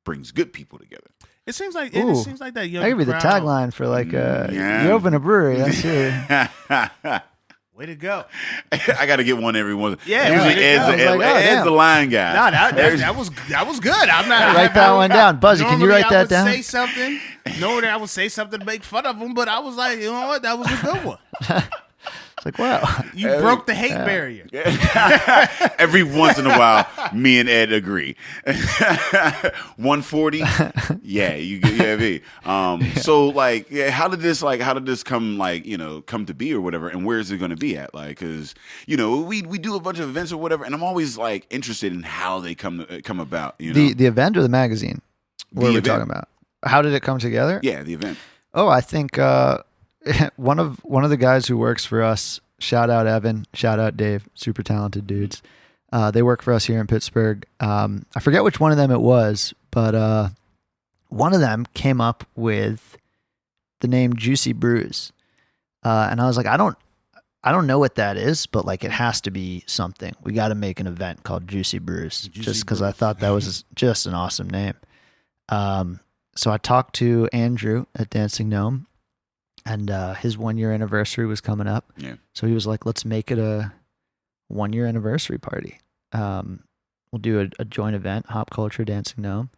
brings good people together. It seems like Ooh. it seems like that young That could be the crowd- tagline for like Yeah. you open a brewery. That's it. Well, Way to go. I got to get one every once. Yeah, Usually Ed's the line guy. No, that was good. I'm not Write that one down. Buzzy, can you write that down? I would say something. Normally I would say something to make fun of him, but I was like, you know what? That was a good one. It's like, wow. You broke the hate barrier. Every once in a while, me and Ed agree. 140, yeah, you get me. So like, yeah, how did this come come to be or whatever, and where is it going to be at? Like, because we do a bunch of events or whatever, and I'm always like interested in how they come about. The event or the magazine? What are we talking about? How did it come together? Yeah, the event. Oh, I think one of the guys who works for us, shout out Evan, shout out Dave, super talented dudes. They work for us here in Pittsburgh. I forget which one of them it was, but one of them came up with the name Juicy Brews. And I was like, I don't know what that is, but like it has to be something. We got to make an event called Juicy Brews, just because I thought that was just an awesome name. So I talked to Andrew at Dancing Gnome, and his 1 year anniversary was coming up. Yeah. So he was like, let's make it a 1 year anniversary party. We'll do a joint event, Hop Culture Dancing Gnome.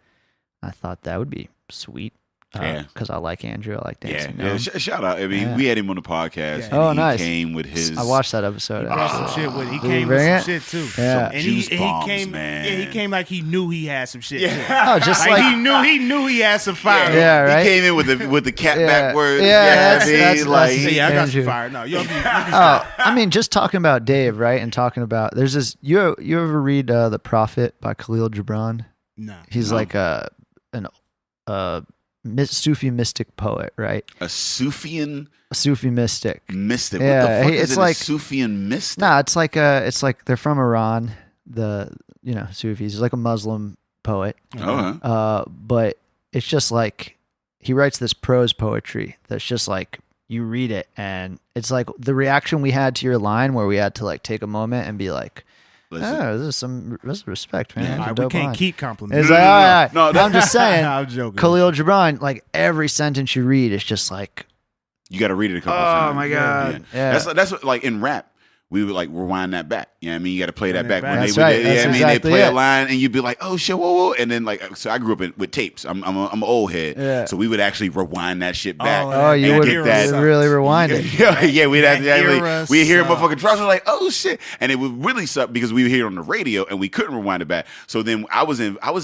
I thought that would be sweet. Because I like Andrew. I like Dancing Gnome. Shout out. I mean, we had him on the podcast. Yeah. And nice. He came with his. I watched that episode. He brought some shit with. He Did he came with bring some it? shit too. Yeah. And Juice he bombs, came. man. Yeah, he came like he knew he had some shit. Yeah. Oh, just Like like he knew he had some fire. Yeah, right. He came in with the cat Yeah. backwards. Yeah, I mean, that's like Yeah, I got Andrew. some fire. No, you can Oh, I mean, just talking about Dave, right? And talking about there's this. You ever read The Prophet by Khalil Gibran? No. He's like a Sufi mystic poet, right? a Sufian A Sufi mystic. mystic. Yeah, What the fuck it's is like- a Sufian mystic? Nah, it's like they're from Iran. The Sufis. He's like a Muslim poet. Uh-huh. But it's just like he writes this prose poetry that's just like you read it and it's like the reaction we had to your line where we had to like take a moment and be like, Listen. oh, this is respect, man. All That's a right, we dope can't line. keep complimenting. It's like, all right. No, I'm just saying, I'm joking. Khalil Gibran, like every sentence you read is just like, You got to read it a couple times. oh my God. Yeah. Yeah. That's what, like in rap. We would like rewind that back. You know what I mean? You got to play that Run it back back. when That's they right. would. That's Yeah, I mean exactly they play it. a line and you'd be like, "Oh shit, whoa, whoa!" And then like, so I grew up with tapes. I'm an old head, Yeah. so we would actually rewind that shit back. Oh, you and would get that. really rewind it. Yeah, we'd have to That actually. era We hear sucks. motherfucking drops. We're like, "Oh shit!" And it would really suck because we would hear it on the radio and we couldn't rewind it back. So then I was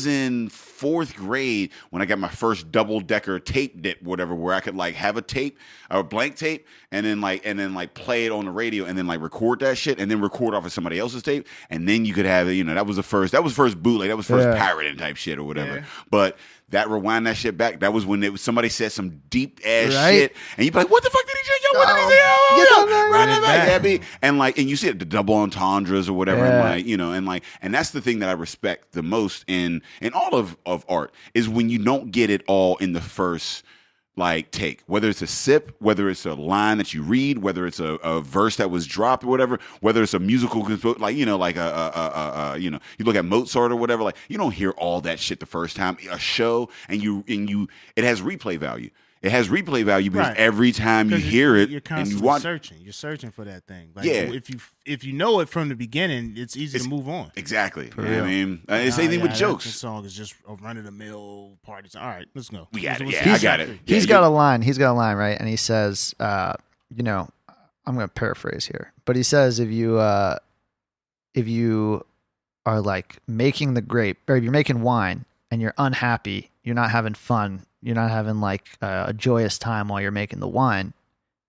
in fourth grade when I got my first double decker tape dip, whatever, where I could like have a tape, a blank tape, and then play it on the radio and then like record that shit and then record off of somebody else's tape, and then you could have it. That was first bootleg, that was first pirating type shit or whatever. Yeah. But that rewind that shit back, that was when somebody said some deep ass Right. shit, and you'd be like, "What the fuck did he say? Yo, what did he say? Get Oh, that back. run it back, back. Abby." And you see it, the double entendres or whatever, Yeah. and that's the thing that I respect the most in all of art is when you don't get it all in the first like take, whether it's a sip, whether it's a line that you read, whether it's a verse that was dropped or whatever, whether it's a musical, like you look at Mozart or whatever, like you don't hear all that shit the first time. A show and it has replay value. It has replay value because Right. every time you 'Cause hear it you're and constantly you watch. searching. You're searching for that thing. Like, Yeah. If you know it from the beginning, it's easy to move on. Exactly. You know what real. I mean, it's the same thing with This jokes. song is just a run of the mill party song. All right, let's go. We got it. Let's- Yeah, let's I got see. it. He's Yeah, got a line. He's got a line, right? And he says, I'm going to paraphrase here, but he says, if you are like making the grape, or if you're making wine and you're unhappy, you're not having fun, you're not having like a joyous time while you're making the wine,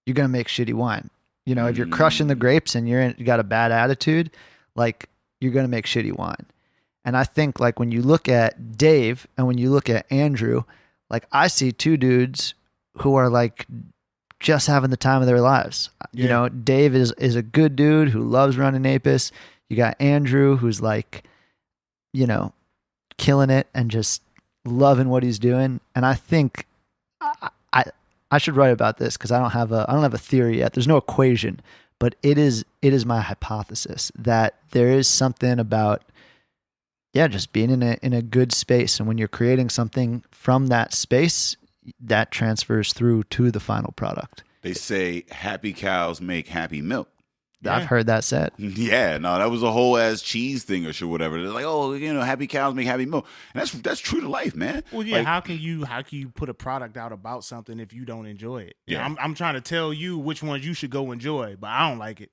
you're going to make shitty wine. If you're crushing the grapes and you got a bad attitude, like you're going to make shitty wine. And I think like when you look at Dave and when you look at Andrew, like I see two dudes who are like just having the time of their lives. Yeah. Dave is a good dude who loves running Apis. You got Andrew who's like, killing it and just loving what he's doing. And I think I should write about this because I don't have a theory yet. There's no equation, but it is my hypothesis that there is something about just being in a good space, and when you're creating something from that space, that transfers through to the final product. They say happy cows make happy milk. I've heard that said. Yeah, no, that was a whole ass cheese thing or shit, whatever. They're like, oh, happy cows make happy milk, and that's true to life, man. Well, yeah. Like, how can you put a product out about something if you don't enjoy it? Yeah. I'm trying to tell you which ones you should go enjoy, but I don't like it.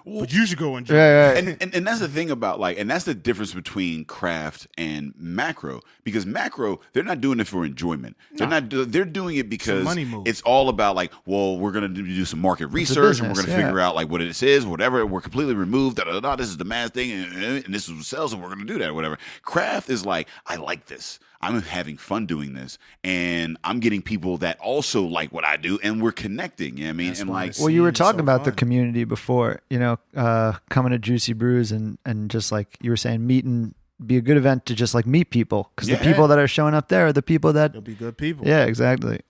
But you should go enjoy. Right. And that's the thing about and that's the difference between craft and macro, because macro, they're not doing it for enjoyment. They're doing it because money move. It's all about well, we're gonna do some market research and we're gonna figure out what it is, whatever. We're completely removed. This is the mass thing, and this is what sells, and we're gonna do that, whatever. Craft is I like this. I'm having fun doing this, and I'm getting people that also like what I do, and we're connecting. You know what I mean? That's well, you were talking about the fun. community before, coming to Juicy Brews and just like you were saying, be a good event to just meet people, because the people that are showing up there are the people that They'll be good people. Yeah, exactly.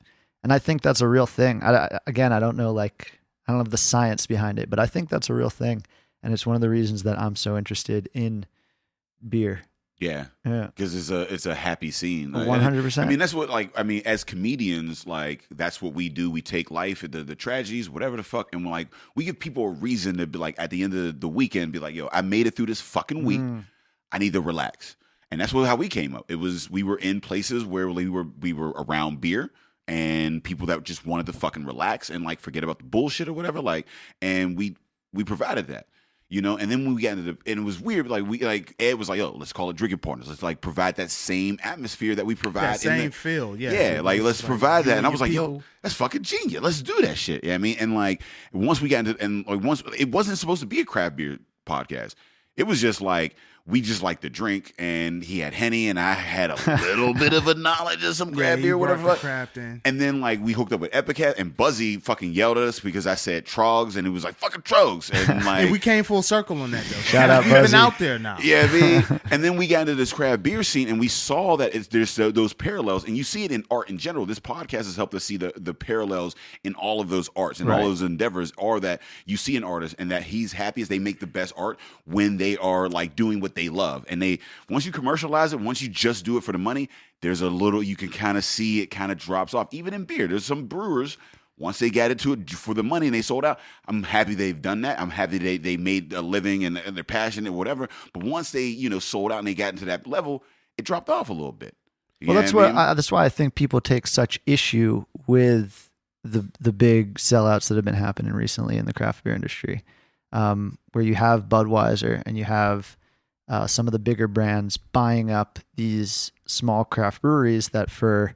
And I think that's a real thing. I don't know, I don't have the science behind it, but I think that's a real thing, and it's one of the reasons that I'm so interested in beer. Yeah, because it's a happy scene. 100%. I mean, that's what as comedians, that's what we do. We take life, the tragedies, whatever the fuck, and we give people a reason to be at the end of the weekend, be like, yo, I made it through this fucking week. I need to relax, and that's how we came up. It was we were in places where we were around beer and people that just wanted to fucking relax and forget about the bullshit or whatever. And we provided that. And then when we got into and it was weird, Ed was like, yo, let's call it drinking partners. Let's provide that same atmosphere that we provide. That same feel, yeah. Yeah, let's provide that. And I was like, yo, that's fucking genius. Let's do that shit. Yeah, I mean, and once we got into, once it wasn't supposed to be a craft beer podcast. It was just we just like to drink, and he had Henny, and I had a little bit of a knowledge of some craft beer, whatever. And then we hooked up with Epicat, and Buzzy fucking yelled at us because I said Trogs, and it was like fucking Trogs, and and we came full circle on that though. Shout out, We've Buzzy. been out there now. Yeah, I mean, and then we got into this craft beer scene, and we saw that there's those parallels, and you see it in art in general. This podcast has helped us see the parallels in all of those arts and all those endeavors. Are that you see an artist, and that he's happy as they make the best art when they are doing what they love, and once you commercialize it, once you just do it for the money, there's a little, you can kind of see it kind of drops off. Even in beer, there's some brewers, once they got into it for the money and they sold out, I'm happy they've done that. I'm happy they made a living and they're passionate, whatever. But once they sold out and they got into that level, it dropped off a little bit. Well, that's why I think people take such issue with the big sellouts that have been happening recently in the craft beer industry, where you have Budweiser and you have some of the bigger brands buying up these small craft breweries that for,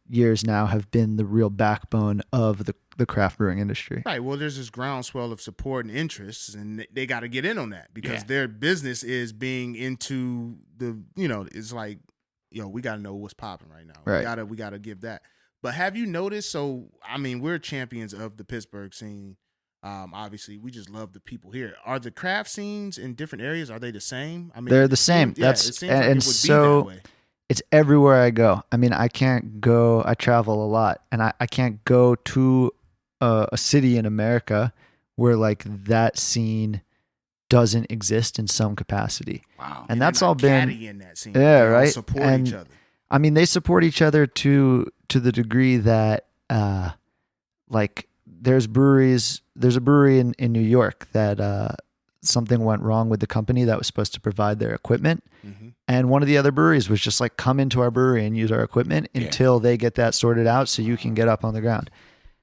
years now have been the real backbone of the craft brewing industry. Right. Well, there's this groundswell of support and interests, and they got to get in on that because their business is being into it's we got to know what's popping right now. Right. We got to give that. But have you noticed? So, I mean, we're champions of the Pittsburgh scene. Obviously, we just love the people here. Are the craft scenes in different areas? Are they the same? I mean, they're the same. It seems like it would so be that way. It's everywhere I go. I mean, I travel a lot, and I can't go to a city in America where that scene doesn't exist in some capacity. Wow. And that's all been in that scene. Yeah, they right. Support each other. I mean, they support each other to the degree that there's a brewery in New York that something went wrong with the company that was supposed to provide their equipment. Mm-hmm. And one of the other breweries was just come into our brewery and use our equipment until they get that sorted out so you can get up on the ground.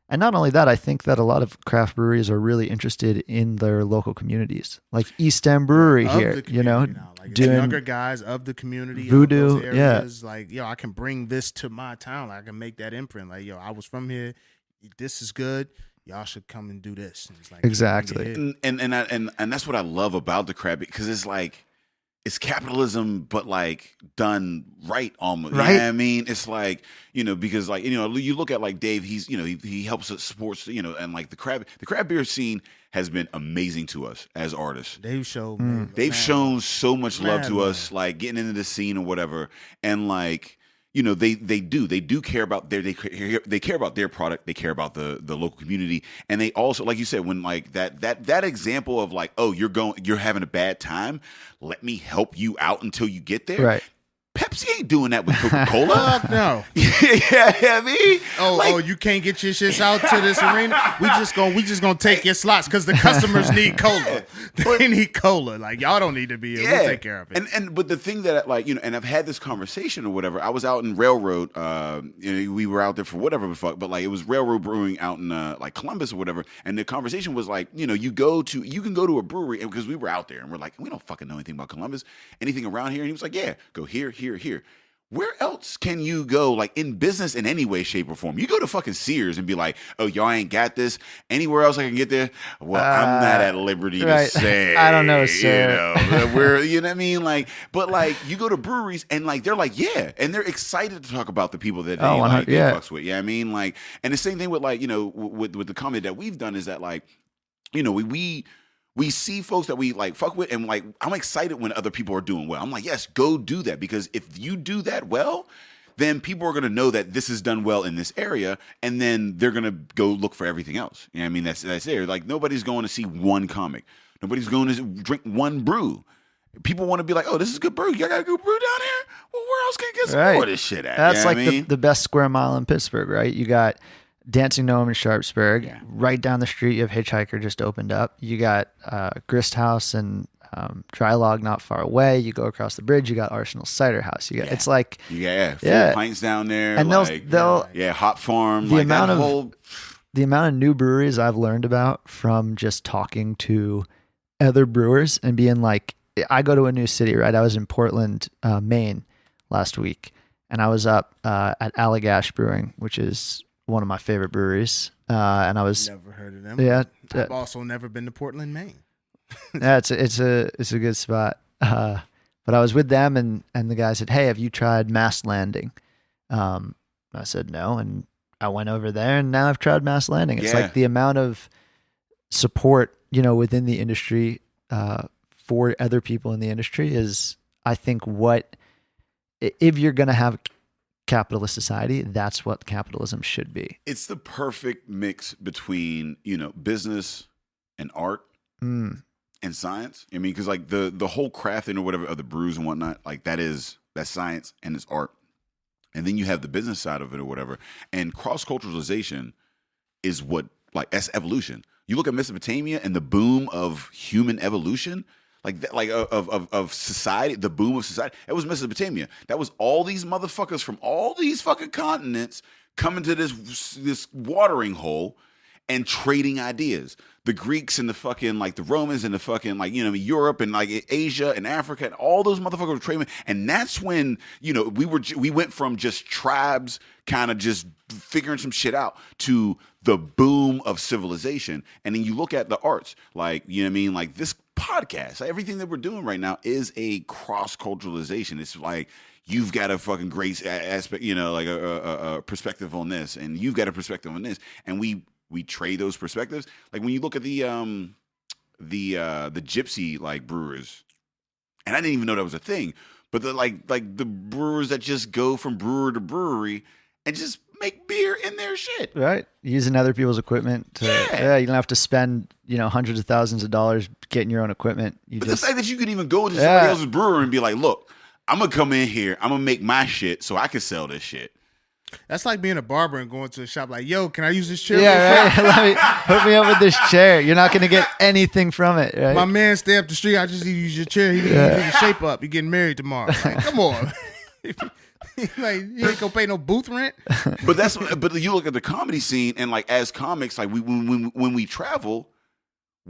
And not only that, I think that a lot of craft breweries are really interested in their local communities, like East End Brewery here, doing younger guys of the community, Voodoo, of those areas, I can bring this to my town. I can make that imprint. I was from here. This is good. Y'all should come and do this. And it's exactly. And that's what I love about the craft, because it's capitalism, but done right almost. Right. You know what I mean? It's because you look at Dave, he's, he helps us sports, and the craft beer scene has been amazing to us as artists. They've shown, they've shown so much love to us, getting into the scene or whatever. And they do care about they care about their product. They care about the local community. And they also, like you said, when that example of you're having a bad time, let me help you out until you get there. Right. Pepsi ain't doing that with Coca-Cola. Fuck no. Yeah, I mean, Oh, you can't get your shits out to this arena. We just gonna take your slots because the customers need cola. They need cola. Like y'all don't need to be here. We'll take care of it. But the thing that and I've had this conversation or whatever. I was out in Railroad. We were out there for whatever the fuck, but like it was Railroad Brewing out in like Columbus or whatever. And the conversation was like, you can go to a brewery, and because we were out there and we're like, we don't fucking know anything about Columbus, anything around here. And he was like, yeah, go here, here, here. Where else can you go, like, in business in any way, shape, or form? You go to fucking Sears and be like, oh, y'all ain't got this. Anywhere else I can get there? Well, I'm not at liberty to say. I don't know, sir. You know what I mean? Like, but, like, you go to breweries and, like, they're like, yeah. And they're excited to talk about the people that they, they fucks with. Yeah, I mean? Like, and the same thing with, like, with the comment that we've done is that, like, we see folks that we like fuck with, and like I'm excited when other people are doing well. I'm like, yes, go do that, because if you do that well, then people are gonna know that this is done well in this area, and then they're gonna go look for everything else. You know what I mean? That's there. Like nobody's going to see one comic. Nobody's going to drink one brew. People want to be like, oh, this is good brew. Y'all got a good brew down here? Well, where else can you get some more of this shit at? That's you know like the best square mile in Pittsburgh, right? You got Dancing Gnome in Sharpsburg. Yeah. Right down the street, you have Hitchhiker just opened up. You got Grist House and Dry not far away. You go across the bridge, you got Arsenal Cider House. You got it's like Full Pints down there. And they'll Hop Farm. The like amount of new breweries I've learned about from just talking to other brewers and being like, I go to a new city, right? I was in Portland, Maine last week, and I was up at Allagash Brewing, which is one of my favorite breweries. And I was never heard of them. Yeah. I've also never been to Portland, Maine. Yeah, it's a good spot. But I was with them and the guy said, hey, have you tried Mass Landing? I said no. And I went over there and now I've tried Mass Landing. It's like the amount of support, within the industry, for other people in the industry is, I think, if you're going to have capitalist society, that's what capitalism should be. It's the perfect mix between, business and art and science. I mean, because like the whole crafting or whatever of the brews and whatnot, like that's science and it's art. And then you have the business side of it or whatever. And cross-culturalization is that's evolution. You look at Mesopotamia and the boom of human evolution, of society, the boom of society. It was Mesopotamia. That was all these motherfuckers from all these fucking continents coming to this watering hole and trading ideas. The Greeks and the fucking the Romans and the fucking Europe and Asia and Africa and all those motherfuckers were trading. And that's when we went from just tribes kind of just figuring some shit out to the boom of civilization. And then you look at the arts, this podcast, everything that we're doing right now is a cross-culturalization. It's like you've got a fucking great aspect, a perspective on this, and you've got a perspective on this, and we trade those perspectives. Like when you look at the gypsy brewers, and I didn't even know that was a thing, but the brewers that just go from brewer to brewery and just make beer in their shit. Right. Using other people's equipment. You don't have to spend, hundreds of thousands of dollars getting your own equipment. The fact that you could even go to somebody else's brewery and be like, look, I'm going to come in here. I'm going to make my shit so I can sell this shit. That's like being a barber and going to a shop like, yo, can I use this chair? Yeah, right. Hook me up with this chair. You're not going to get anything from it, right? My man stay up the street. I just need to use your chair. He needs to shape up. You're getting married tomorrow. Like, come on. You ain't gonna pay no booth rent. But you look at the comedy scene and as comics, when we travel,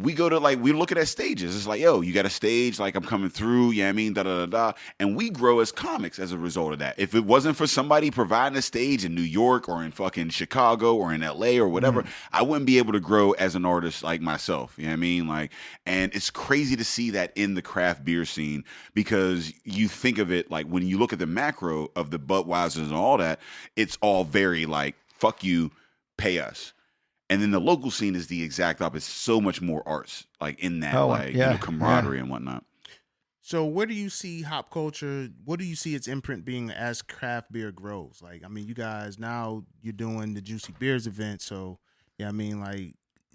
we go to we looking at stages. It's like, yo, you got a stage, I'm coming through, you know what I mean, da da da da. And we grow as comics as a result of that. If it wasn't for somebody providing a stage in New York or in fucking Chicago or in LA or whatever, I wouldn't be able to grow as an artist like myself. You know what I mean? And it's crazy to see that in the craft beer scene, because you think of it when you look at the macro of the Budweisers and all that, it's all very fuck you, pay us. And then the local scene is the exact opposite. So much more arts, in that, camaraderie and whatnot. So where do you see hop culture? What do you see its imprint being as craft beer grows? You guys, now you're doing the Juicy Beers event. So,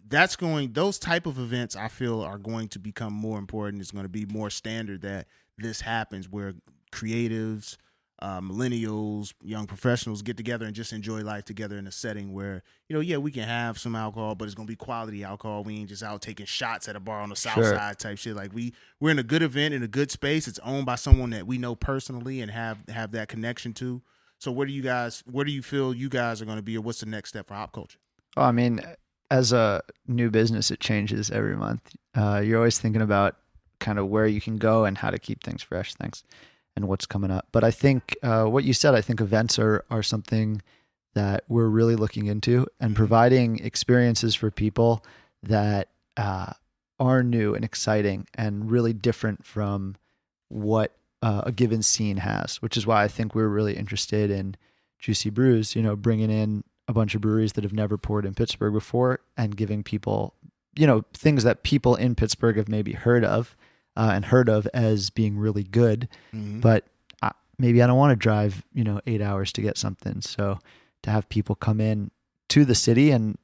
those type of events I feel are going to become more important. It's going to be more standard that this happens where creatives, millennials, young professionals get together and just enjoy life together in a setting where, we can have some alcohol, but it's going to be quality alcohol. We ain't just out taking shots at a bar on the south side type shit. Like we're in a good event in a good space. It's owned by someone that we know personally and have that connection to. So where do you feel you guys are going to be, or what's the next step for Hop Culture? Oh, I mean, as a new business, it changes every month. You're always thinking about kind of where you can go and how to keep things fresh. And what's coming up. But I think what you said, I think events are something that we're really looking into, and providing experiences for people that are new and exciting and really different from what a given scene has, which is why I think we're really interested in Juicy Brews, bringing in a bunch of breweries that have never poured in Pittsburgh before and giving people, things that people in Pittsburgh have maybe heard of. And heard of as being really good, but maybe I don't want to drive, 8 hours to get something. So to have people come in to the city and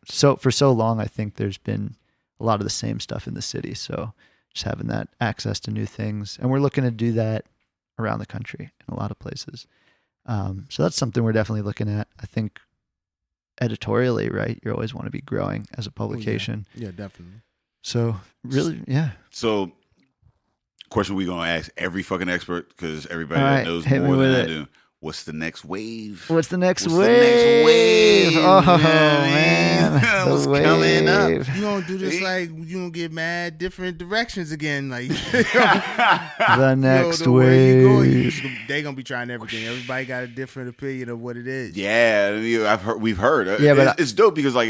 so for so long, I think there's been a lot of the same stuff in the city. So just having that access to new things, and we're looking to do that around the country in a lot of places. So that's something we're definitely looking at. I think editorially, right? You always want to be growing as a publication. Yeah, definitely. So really, yeah. So, question we're gonna ask every fucking expert, because everybody All right, that knows hit me more than with I it. do. What's the next wave? What's the next What's wave? the next wave? Oh, Man, man. what's The coming up? wave. You gonna do this like you gonna get mad different directions again, like The next the way you go, wave. they gonna be trying everything. Everybody got a different opinion of what it is. Yeah, we've heard. Yeah, but it's dope because like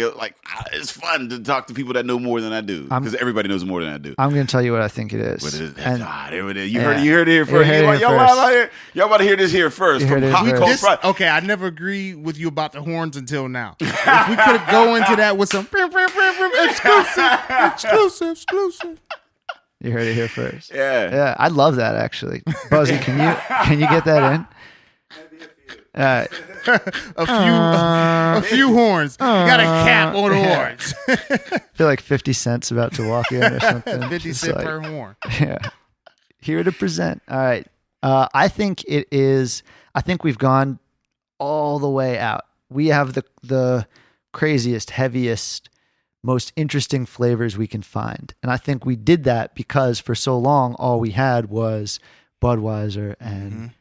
it's fun to talk to people that know more than I do, because everybody knows more than I do. I'm going to tell you what I think it is. But it is, And there it is. You yeah. heard it here first. You heard it here first. Y'all about to hear this here first. You From heard it Hot here Cold first. Friday. Okay, I never agreed with you about the horns until now. If we could go into that with some exclusive. You heard it here first. Yeah. Yeah, I love that actually. Buzzy, can you get that in? A few horns. You got a cap on the horns. I feel like 50 Cent's about to walk in or something. 50 Just cent like, per horn. Yeah. Here to present. All right. I think we've gone all the way out. We have the craziest, heaviest, most interesting flavors we can find. And I think we did that because for so long, all we had was Budweiser and,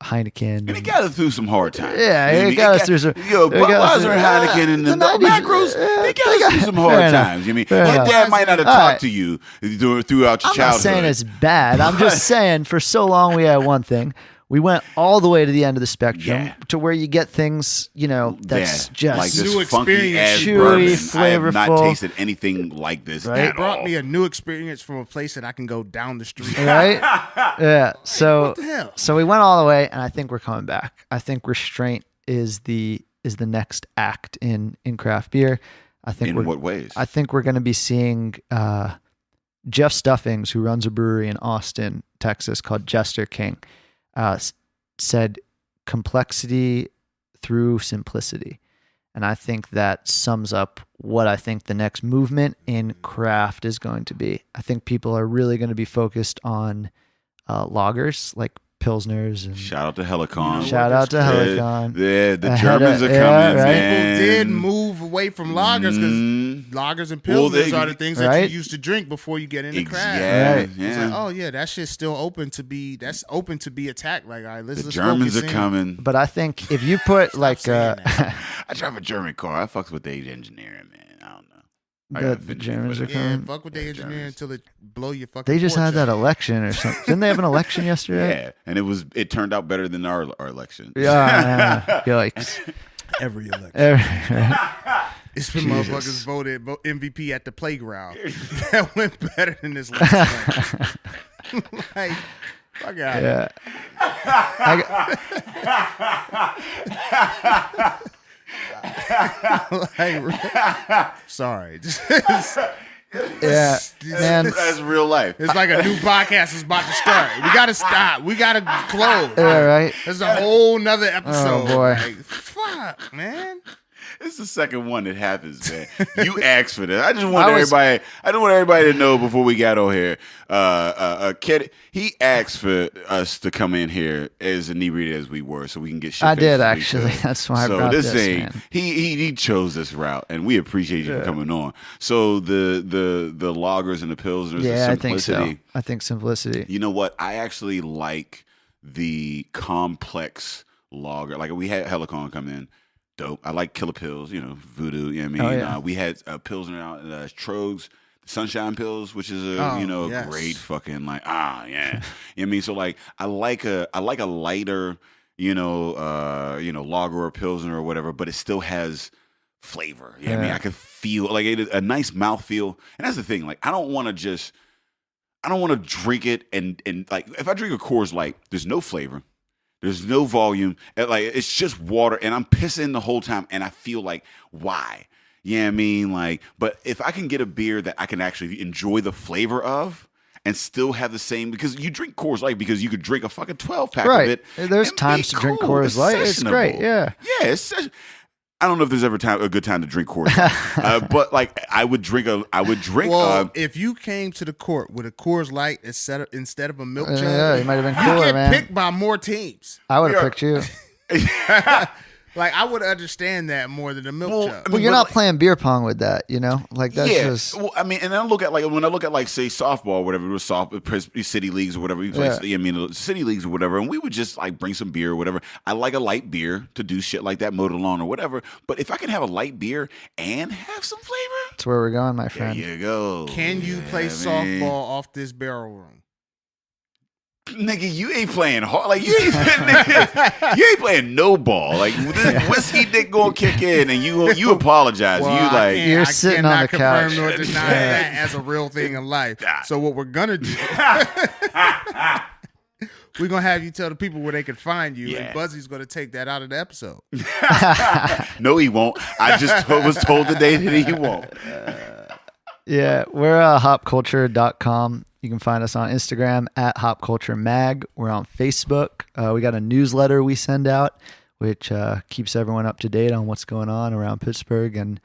Heineken. And it got us through some hard times. Yeah, You know what I it mean? got us through some. Budweiser and Heineken and the 90s, macros, they got us through some hard times. You know what I mean? Your dad might not have talked to you throughout your I'm childhood. not saying it's bad. I'm just saying for so long we had one thing. We went all the way to the end of the spectrum to where you get things, that's just like this new funky ass experience. bourbon. Chewy, I have not flavorful. tasted anything like this Right? It at brought all. me a new experience from a place that I can go down the street. right? Yeah. So What the hell? so we went all the way, and I think we're coming back. I think restraint is the next act in craft beer. I think In what ways? I think we're going to be seeing Jeff Stuffings, who runs a brewery in Austin, Texas, called Jester King, said complexity through simplicity. And I think that sums up what I think the next movement in craft is going to be. I think people are really going to be focused on lagers like Pilsners. And Shout out to Helicon. shout out to Helicon. The Ahead Germans of- are yeah, coming, right. man. People did move away from lagers because Mm. lagers and Well, pilsners they- are the things that Right? you used to drink before you get into craft. Yeah, Right. It's yeah. like, oh yeah, that shit's still open to be. That's open to be attacked. Like, all right, let's The let's Germans focus are in. coming. But I think if you put like saying I drive a German car. I fucks with the engineering, man. I don't know. I the gotta finish Germans are with it. Yeah, coming. fuck with the engineer Germans. until it blow your fucking. They just porch had that out. election or something. Didn't they have an election yesterday? Yeah, and it turned out better than our election. Yeah. Yikes. every election. Right. It's when motherfuckers voted MVP at the playground. That went better than this last one. Like, fuck out. Yeah. Like, sorry. Yeah. Man. That's real life. It's like a new podcast is about to start. We gotta stop. We gotta close. Yeah, right. There's a whole nother episode. Oh, boy. Like, fuck, man. It's the second one that happens, man. You asked for this. I just want everybody to know before we got on here. Kid, he asked for us to come in here as inebriated as we were, so we can get shit. I did actually. That's why I brought this. Man. He chose this route, and we appreciate you for coming on. So the loggers and the pilsners, yeah, the I think simplicity. so. I think simplicity. You know what? I actually like the complex lager. Like we had Helicon come in. Dope. I like Killer Pills, Voodoo. You know what I mean? Oh, yeah. We had Pilsner out Trogs, Sunshine Pills, which is a great fucking yeah. You know what I mean? So like I like a lighter, lager or Pilsner or whatever, but it still has flavor. You know what I mean? I can feel like a nice mouthfeel. And that's the thing. Like I don't want to drink it and like if I drink a Coors Light, there's no flavor. There's no volume. It's just water, and I'm pissing the whole time, and I feel like, why? You know what I mean? Like, but if I can get a beer that I can actually enjoy the flavor of and still have the same, because you drink Coors Light because you could drink a fucking 12-pack of it. There's times to drink Coors Light. It's great, yeah. Yeah, I don't know if there's ever a good time to drink Coors Light, but like I would drink. Well, if you came to the court with a Coors Light instead of a milk jug, yeah, you might have been cooler, man. Picked by more teams. I would have picked you. Like I would understand that more than a milk jug. Well, you're not playing beer pong with that, Like that's just. Well, I mean, and I look at when I look at say softball or whatever, it was city leagues or whatever. We play, city leagues or whatever, and we would just like bring some beer or whatever. I like a light beer to do shit like that, mow the lawn or whatever. But if I can have a light beer and have some flavor, that's where we're going, my friend. There you go. Can you play softball off this barrel room? Nigga, you ain't playing hard. Like you ain't playing no ball. Like this whiskey dick gonna kick in, and you apologize. Well, you're sitting on the couch. Confirm nor deny that as a real thing in life. So what we're gonna do, we're gonna have you tell the people where they can find you, and Buzzy's gonna take that out of the episode. No, he won't. I just was told today that he won't. Yeah, we're hopculture.com. You can find us on Instagram at hopculturemag. We're on Facebook. We got a newsletter we send out, which keeps everyone up to date on what's going on around Pittsburgh and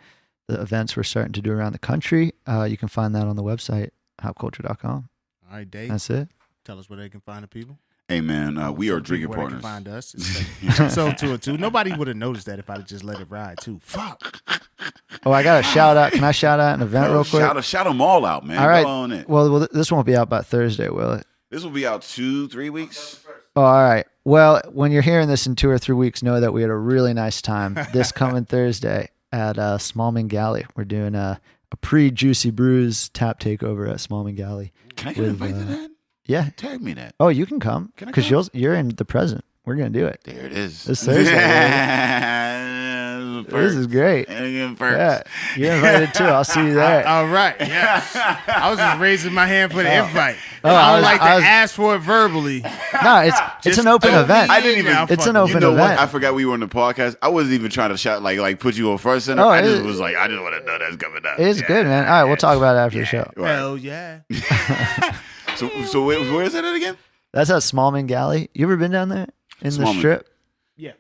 the events we're starting to do around the country. You can find that on the website, hopculture.com. All right, Dave. That's it. Tell us where they can find the people. Hey, man, we are drinking partners. Find us. Episode 202. Nobody would have noticed that if I'd just let it ride, too. Fuck. Oh, I got a shout out. Can I shout out an event real quick? Shout them all out, man. All right. Go on in. Well, this won't be out by Thursday, will it? This will be out 2-3 weeks. Oh, all right. Well, when you're hearing this in 2 or 3 weeks, know that we had a really nice time this coming Thursday at Smallman Galley. We're doing a pre-Juicy Brews tap takeover at Smallman Galley. Can I get invited to that? Yeah. Tag me that. Oh, you can come because you're in the present. We're gonna do it. There it is. This Thursday. This is great. Yeah, you're invited too. I'll see you there. All right. Yeah. I was just raising my hand for the invite. Oh, I don't like to ask for it verbally. No, it's an open event. I didn't even. It's an open event. What? I forgot we were on the podcast. I wasn't even trying to shout like put you on front center. I just was like, I just want to know that's coming up. It's good, man. All right, we'll talk about it after the show. Right. Hell yeah. So where is that at again? That's at Smallman Galley. You ever been down there in the strip? Yeah.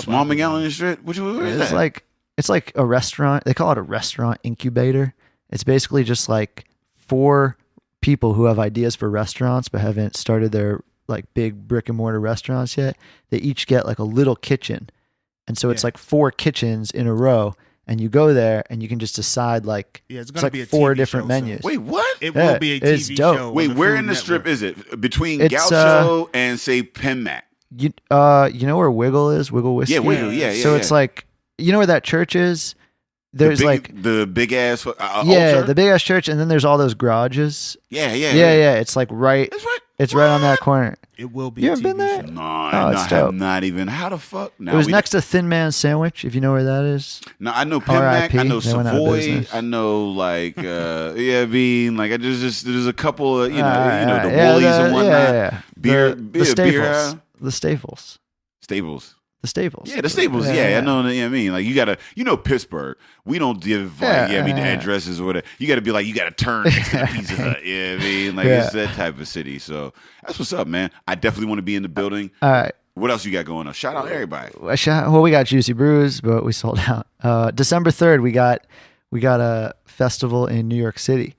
Smallman Galley in the strip. Where is that? It's like a restaurant. They call it a restaurant incubator. It's basically just like 4 people who have ideas for restaurants but haven't started their like big brick and mortar restaurants yet. They each get like a little kitchen, and so it's like 4 kitchens in a row. And you go there, and you can just decide it's gonna be 4 different menus. Wait, what? It will be a TV show. Wait, where in the strip is it? Between Gaucho and say Penmac? You know where Wiggle is? Wiggle Whiskey. Yeah, Wiggle. Yeah. So it's like, you know where that church is? There's the big ass altar? The big ass church, and then there's all those garages. Yeah. It's like right. That's right. It's right on that corner. It will be. You a haven't been there? show. No, I have not even. How the fuck? It was next to Thin Man's Sandwich, if you know where that is. No, I know Penmac. I know They went out of Savoy. business. I know like there's a couple of the Woolies and whatnot. Yeah. Beer, Staples. The Staples. Staples. The Staples. Yeah, the Staples. Yeah, I know. You know what I mean? Like you gotta, Pittsburgh. We don't give the addresses or whatever. You gotta be like, you gotta turn next to the Pizza Hut. You know what I mean? Like it's that type of city. So that's what's up, man. I definitely want to be in the building. All right. What else you got going on? Shout out everybody. Well, we got Juicy Brews, but we sold out. December 3rd, we got a festival in New York City,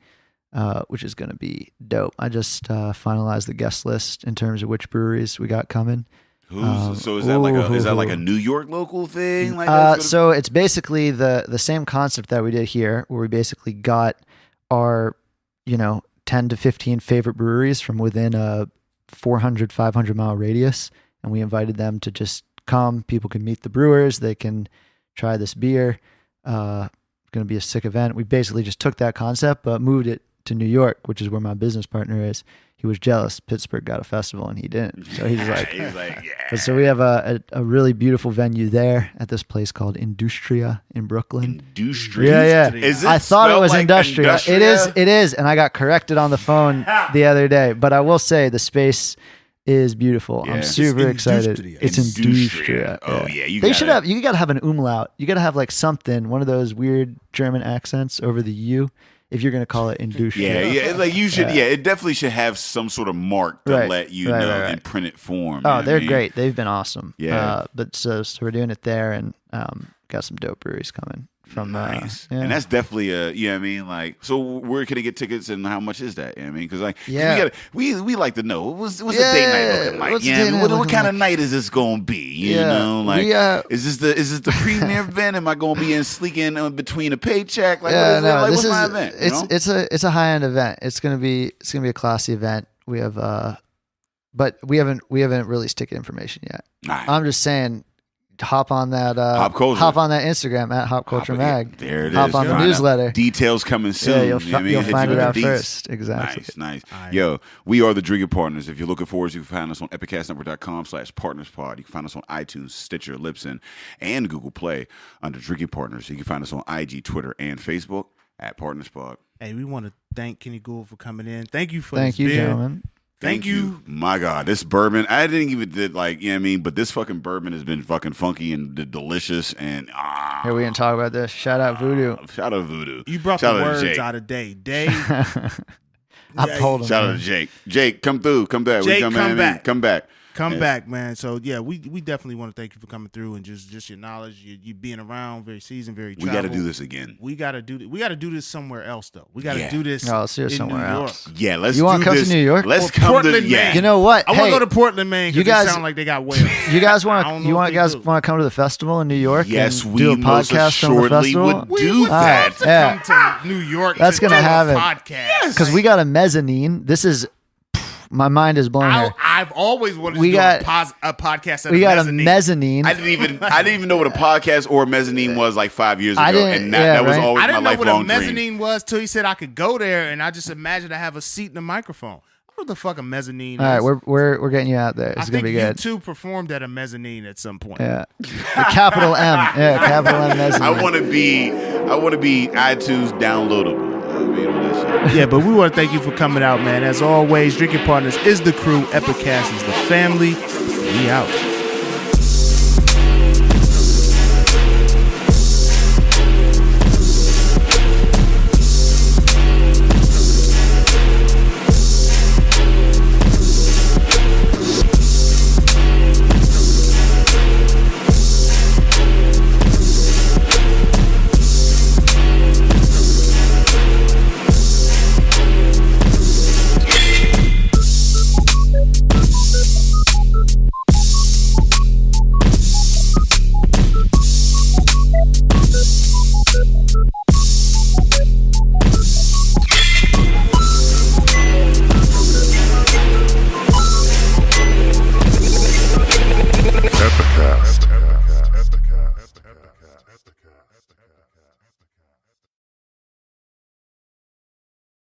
which is going to be dope. I just finalized the guest list in terms of which breweries we got coming. So is that like a New York local thing? Like so it's basically the same concept that we did here, where we basically got our 10 to 15 favorite breweries from within a 400, 500 mile radius, and we invited them to just come. People can meet the brewers. They can try this beer. It's going to be a sick event. We basically just took that concept, but moved it to New York, which is where my business partner is. He was jealous. Pittsburgh got a festival and he didn't. So he's like, yeah. But so we have a really beautiful venue there at this place called Industria in Brooklyn. Industria? Yeah. Is it I thought it was like Industria. It is. And I got corrected on the phone the other day. But I will say the space is beautiful. Yeah. I'm super excited. Industria. It's Industria. Oh yeah, you gotta have an umlaut. You gotta have like something, one of those weird German accents over the U, if you're gonna call it Industria. Yeah. Like you should. Yeah, it definitely should have some sort of mark to let you know in printed form. Oh, they're great. They've been awesome. Yeah. But so we're doing it there, and got some dope breweries coming from. Nice. And that's definitely like, so where can I get tickets and how much is that? Because we like to know what's the date night looking like? What kind of night is this gonna be? You know, like is this the premiere event? Am I gonna be in between a paycheck? Like what's my event? It's a high end event. It's gonna be a classy event. We have but we haven't released ticket information yet. Right. I'm just saying. Hop on that Hop that Instagram at Hop Culture Mag. There it is. Hop on the newsletter. Details coming soon. Yeah, you'll find it out first. Exactly. Nice. Yo, we are the Drinking Partners. If you're looking for us, you can find us on epicastnetwork.com/partnerspod. You can find us on iTunes, Stitcher, Libsyn, and Google Play under Drinking Partners. You can find us on IG, Twitter, and Facebook at PartnersPod. Hey, we want to thank Kenny Gould for coming in. Thank you for Thank this you, beer. gentlemen. Thank you. My God, this bourbon, I didn't even but this fucking bourbon has been fucking funky and delicious and Here we can talk about this. Shout out Voodoo. Shout out Voodoo. You brought Shout the out words out of day. Dave. I pulled him. Shout out to Jake. Jake, come through. Come back. Jake, come back. Come back. Come back, man. So yeah, we definitely want to thank you for coming through and just your knowledge, you being around, very seasoned, very traveled. We got to do this again. We got to do this somewhere else though. We got to do this. No, let's do it in somewhere New York. else. Yeah, let's. You want to come to New York? Let's Or come Portland, to Maine. You know what? I want to go to Portland, Maine. you Because guys they sound like they got whales. You guys I don't know if they do. want to come to the festival in New York? Yes, and we do a most podcast on the assuredly festival. would We do would that. love to come to New York. That's going gonna to happen. podcast Because we got a mezzanine. This is my mind is blown here. I've always wanted We to do got- a podcast. At We got a mezzanine. mezzanine. I didn't even know what a podcast or a mezzanine was like 5 years ago, I didn't- and yeah, that was right? always I my didn't know what a lifelong dream. mezzanine was till he said I could go there, and I just imagined I have a seat and a microphone. What the fuck a mezzanine All right, is? we're getting you out there. It's I gonna think be you good. two performed at a mezzanine at some point. Yeah, the capital M. Yeah, capital M mezzanine. I want to be iTunes downloadable. That shit. Yeah, but we want to thank you for coming out, man. As always, Drinking Partners is the crew. Epicast is the family. We out.